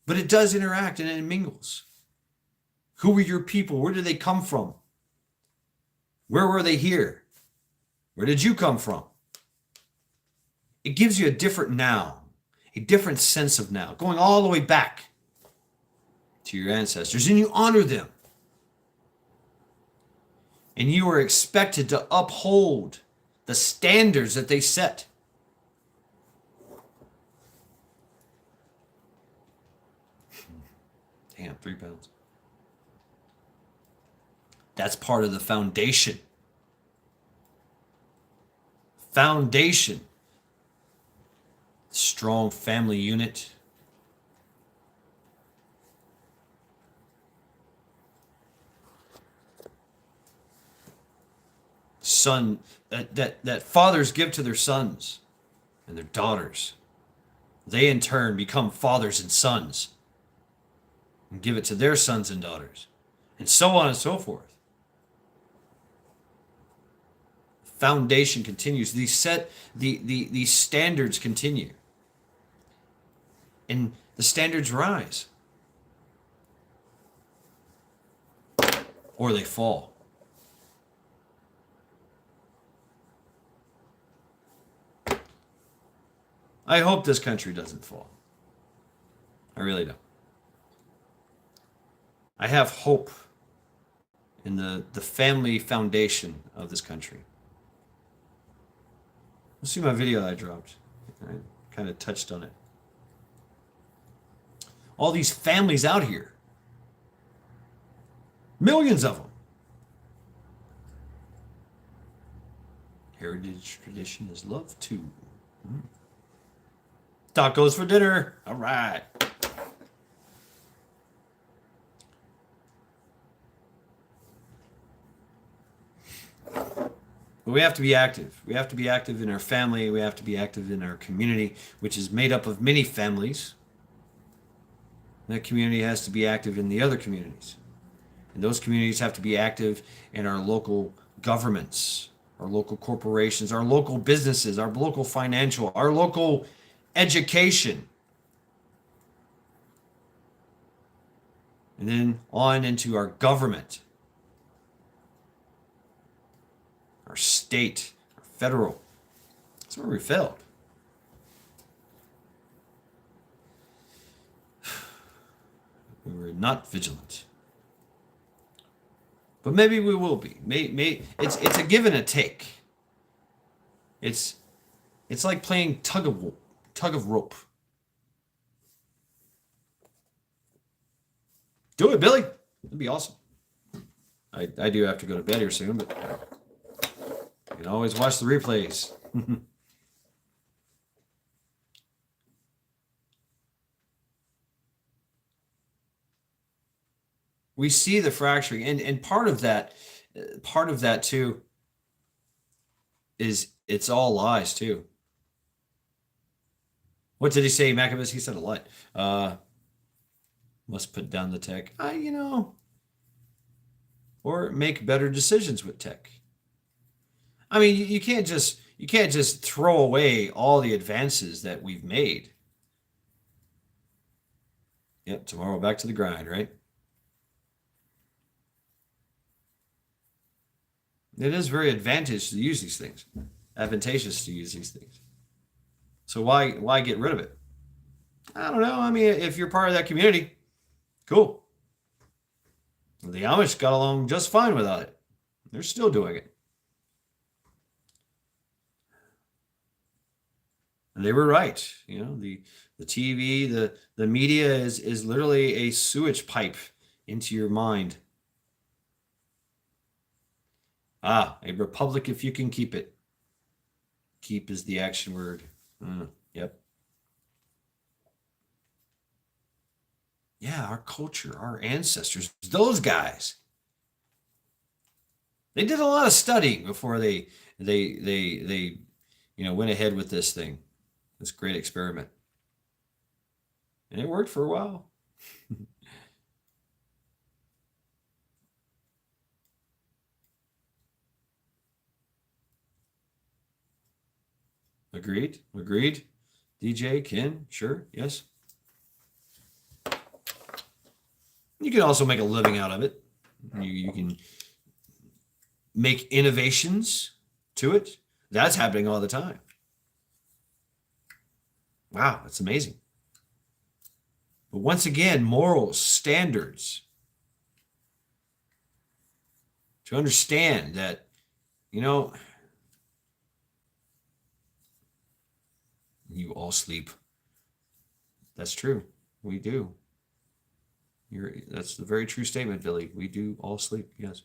but it does interact and it mingles. Who were your people? Where did they come from? Where were they here? Where did you come from? It gives you a different now, a different sense of now, going all the way back to your ancestors, and you honor them. And you are expected to uphold the standards that they set. Damn, 3 pounds. That's part of the foundation. Foundation. Strong family unit. Son that fathers give to their sons and their daughters. They in turn become fathers and sons and give it to their sons and daughters, and so on and so forth. foundation continues. The standards continue, and the standards rise or they fall. I hope this country doesn't fall. I really do. I have hope in the family foundation of this country. Let's see my video that I dropped. I kind of touched on it. All these families out here, millions of them. Heritage tradition is love too. Tacos for dinner. All right. But we have to be active. We have to be active in our family. We have to be active in our community, which is made up of many families. That community has to be active in the other communities. And those communities have to be active in our local governments, our local corporations, our local businesses, our local financial, our local education. And then on into our government, our state, our federal. That's where we failed. We were not vigilant. But maybe we will be. It's a give and a take. It's like playing tug of rope. Do it, Billy. That'd be awesome. I do have to go to bed here soon, but you can always watch the replays. We see the fracturing, and part of that too is it's all lies too. What did he say, Maccabees? He said a lot. Must put down the tech. Or make better decisions with tech. I mean, you can't just throw away all the advances that we've made. Yep, tomorrow back to the grind, right? It is very advantageous to use these things. Advantageous to use these things. So why get rid of it? I don't know. I mean, if you're part of that community, cool. The Amish got along just fine without it. They're still doing it. And they were right. You know, the TV, the media is literally a sewage pipe into your mind. A republic if you can keep it. Keep is the action word. Yep. Yeah, our culture, our ancestors, those guys. They did a lot of studying before they went ahead with this thing. This great experiment. And it worked for a while. Agreed. DJ, Ken, sure, yes. You can also make a living out of it. You can make innovations to it. That's happening all the time. Wow, that's amazing. But once again, moral standards. To understand that, you all sleep. That's true. We do. That's the very true statement, Billy. We do all sleep, yes.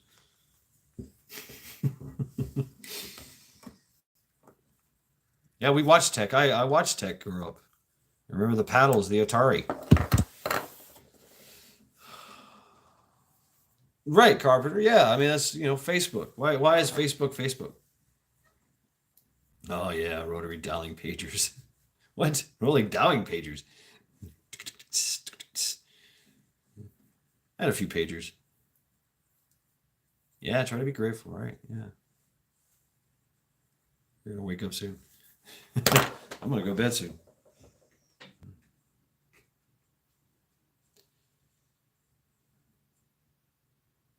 Yeah, we watched tech. I watched tech grow up. I remember the paddles, the Atari. Right, Carpenter. Yeah, I mean that's Facebook. Why is Facebook? Oh yeah, rotary dialing pagers. What? Rolling dialing pagers. I had a few pagers. Yeah, try to be grateful, right? Yeah. You're gonna wake up soon. I'm gonna go to bed soon.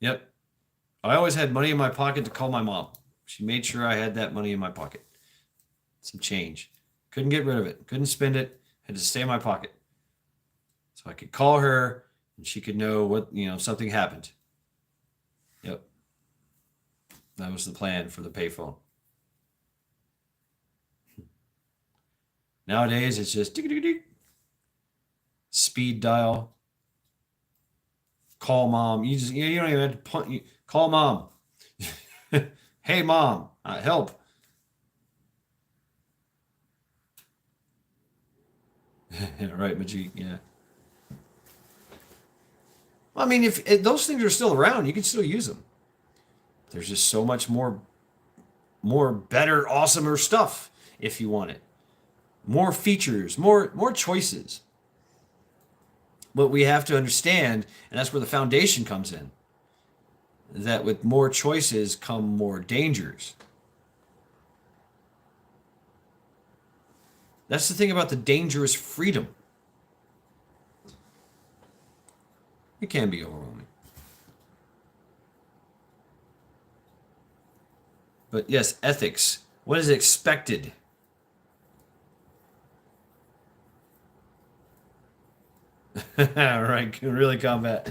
Yep. I always had money in my pocket to call my mom. She made sure I had that money in my pocket. Some change. Couldn't get rid of it. Couldn't spend it. Had to stay in my pocket. So I could call her and she could know what, something happened. Yep. That was the plan for the payphone. Nowadays, it's just speed dial. Call mom. You don't even have to call mom. Hey, mom, help. Right, Majik. Yeah. Well, I mean, if those things are still around, you can still use them. There's just so much more better, awesomer stuff if you want it. More features, more choices. But we have to understand, and that's where the foundation comes in, that with more choices come more dangers. That's the thing about the dangerous freedom. It can be overwhelming. But yes, ethics. What is expected? Right, really combat.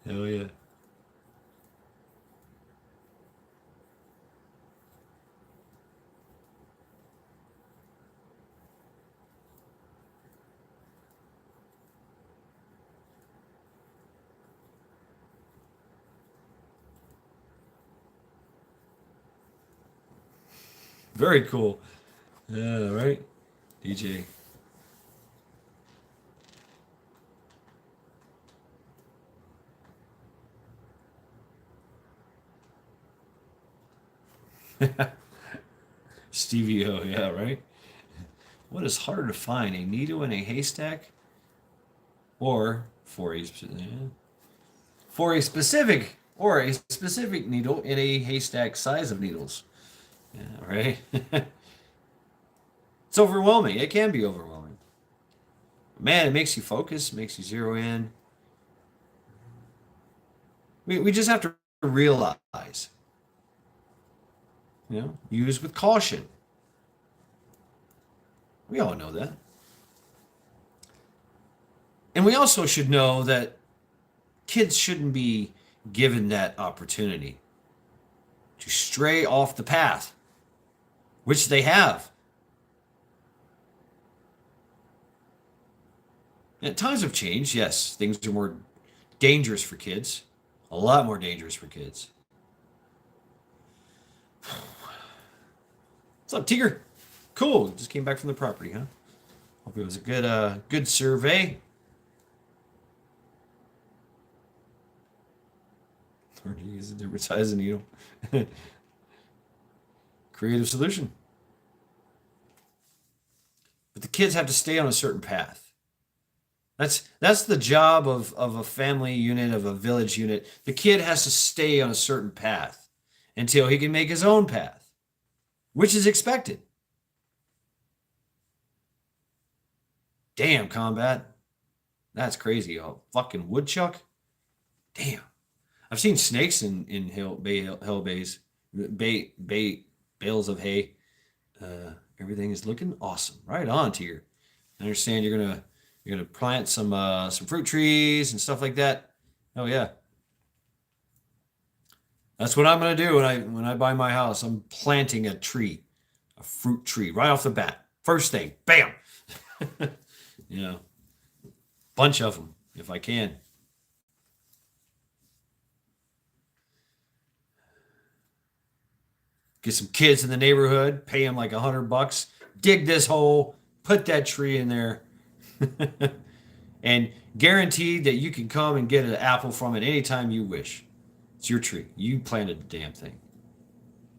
Hell yeah. Very cool. Yeah, right? DJ. Stevie O, yeah, right? What is harder to find, a needle in a haystack or for a specific needle in a haystack size of needles? Yeah, right? It's overwhelming. It can be overwhelming. Man, it makes you focus, makes you zero in. We just have to realize, use with caution. We all know that. And we also should know that kids shouldn't be given that opportunity to stray off the path, which they have. And times have changed, yes. Things are more dangerous for kids, a lot more dangerous for kids. What's up, Tiger? Cool. Just came back from the property, huh? Hope it was a good survey. Or to use a different size of needle. Creative solution. But the kids have to stay on a certain path. That's the job of a family unit, of a village unit. The kid has to stay on a certain path until he can make his own path, which is expected. Damn, combat. That's crazy. A fucking woodchuck? Damn. I've seen snakes in hill bays, bales of hay. Everything is looking awesome. Right on, Tier. I understand you're gonna plant some fruit trees and stuff like that. Oh yeah. That's what I'm gonna do when I buy my house. I'm planting a tree, a fruit tree, right off the bat. First thing, bam. Bunch of them if I can. Get some kids in the neighborhood, pay them like $100, dig this hole, put that tree in there, and guaranteed that you can come and get an apple from it anytime you wish. It's your tree. You planted the damn thing.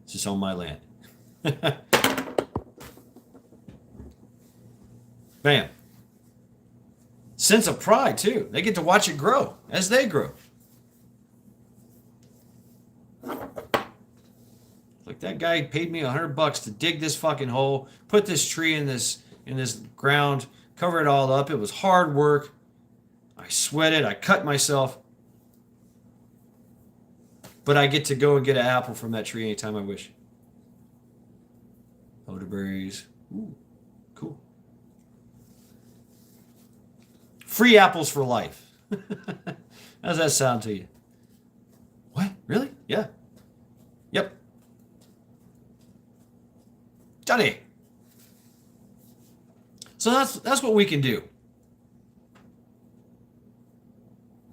It's just on my land. Bam. Sense of pride, too. They get to watch it grow as they grow. Like that guy paid me $100 to dig this fucking hole, put this tree in this ground, cover it all up. It was hard work. I sweated. I cut myself. But I get to go and get an apple from that tree anytime I wish. Elderberries. Ooh, cool. Free apples for life. How does that sound to you? What? Really? Yeah. Yep. Johnny. So that's what we can do.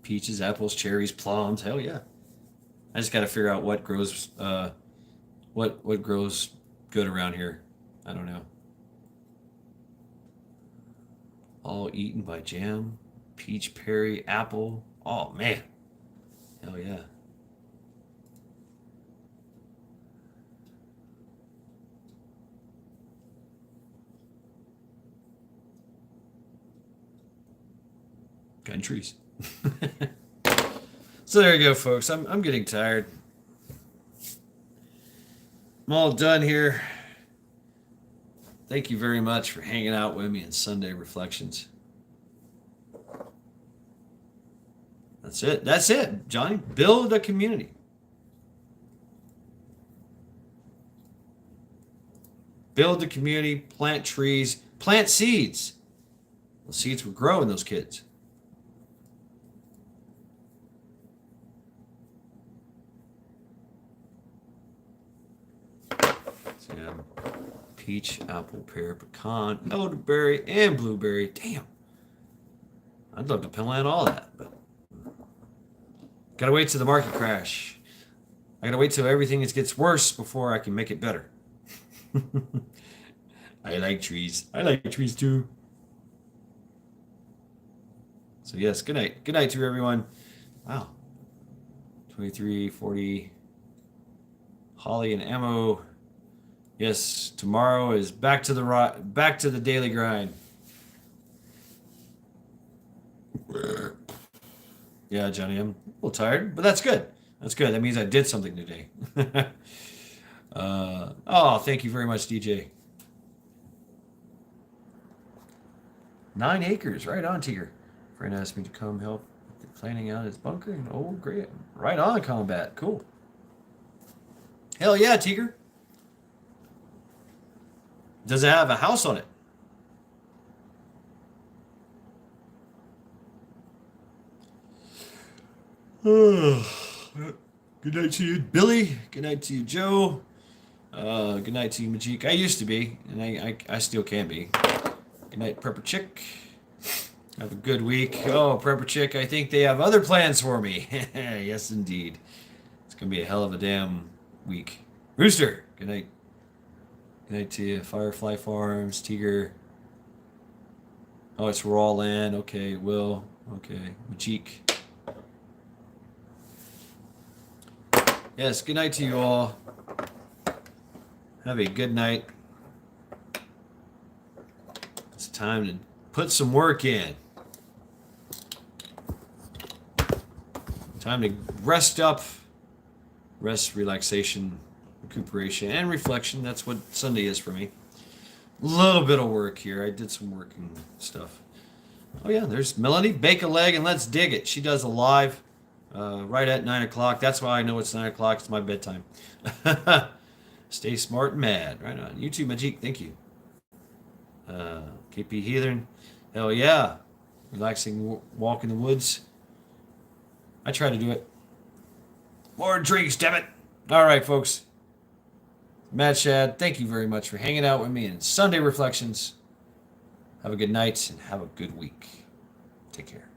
Peaches, apples, cherries, plums. Hell yeah. I just got to figure out what grows what grows good around here. I don't know. All eaten by jam, peach, berry, apple. Oh man. Hell yeah. Countries. So there you go, folks. I'm getting tired. I'm all done here. Thank you very much for hanging out with me in Sunday Reflections. That's it. That's it, Johnny. Build a community. Build a community, plant trees, plant seeds. The seeds will grow in those kids. So, yeah. Peach, apple, pear, pecan, elderberry, and blueberry. Damn. I'd love to plant all that, but gotta wait till the market crash. I gotta wait till everything gets worse before I can make it better. I like trees. I like trees too. So yes, good night. Good night to everyone. Wow. 23:40. Holly and Ammo. Yes, tomorrow is back to the daily grind. Yeah, Johnny, I'm a little tired, but that's good. That's good. That means I did something today. Oh, thank you very much, DJ. 9 acres, right on, Tiger. Friend asked me to come help with planning out his bunker. And oh, great. Right on, Combat. Cool. Hell yeah, Tiger. Does it have a house on it? Good night to you, Billy. Good night to you, Joe. Good night to you, Majik. I used to be, and I still can be. Good night, Prepper Chick. Have a good week. Oh, Prepper Chick, I think they have other plans for me. Yes, indeed. It's going to be a hell of a damn week. Rooster, good night. Good night to you, Firefly Farms, Tiger. Oh, it's raw land. Okay, Will. Okay, Majik. Yes, good night to you all. Have a good night. It's time to put some work in. Time to rest up. Rest, relaxation, recuperation, and reflection. That's what Sunday is for me. A little bit of work here. I did some work and stuff. Oh yeah, there's Melanie. Bake a leg and let's dig it. She does a live right at 9 o'clock. That's why I know it's 9 o'clock. It's my bedtime. Stay smart and mad. Right on. You too, Majik. Thank you. KP Heathen. Hell yeah. Relaxing walk in the woods. I try to do it. More drinks, damn it. All right, folks. Mad Shad, thank you very much for hanging out with me in Sunday Reflections. Have a good night and have a good week. Take care.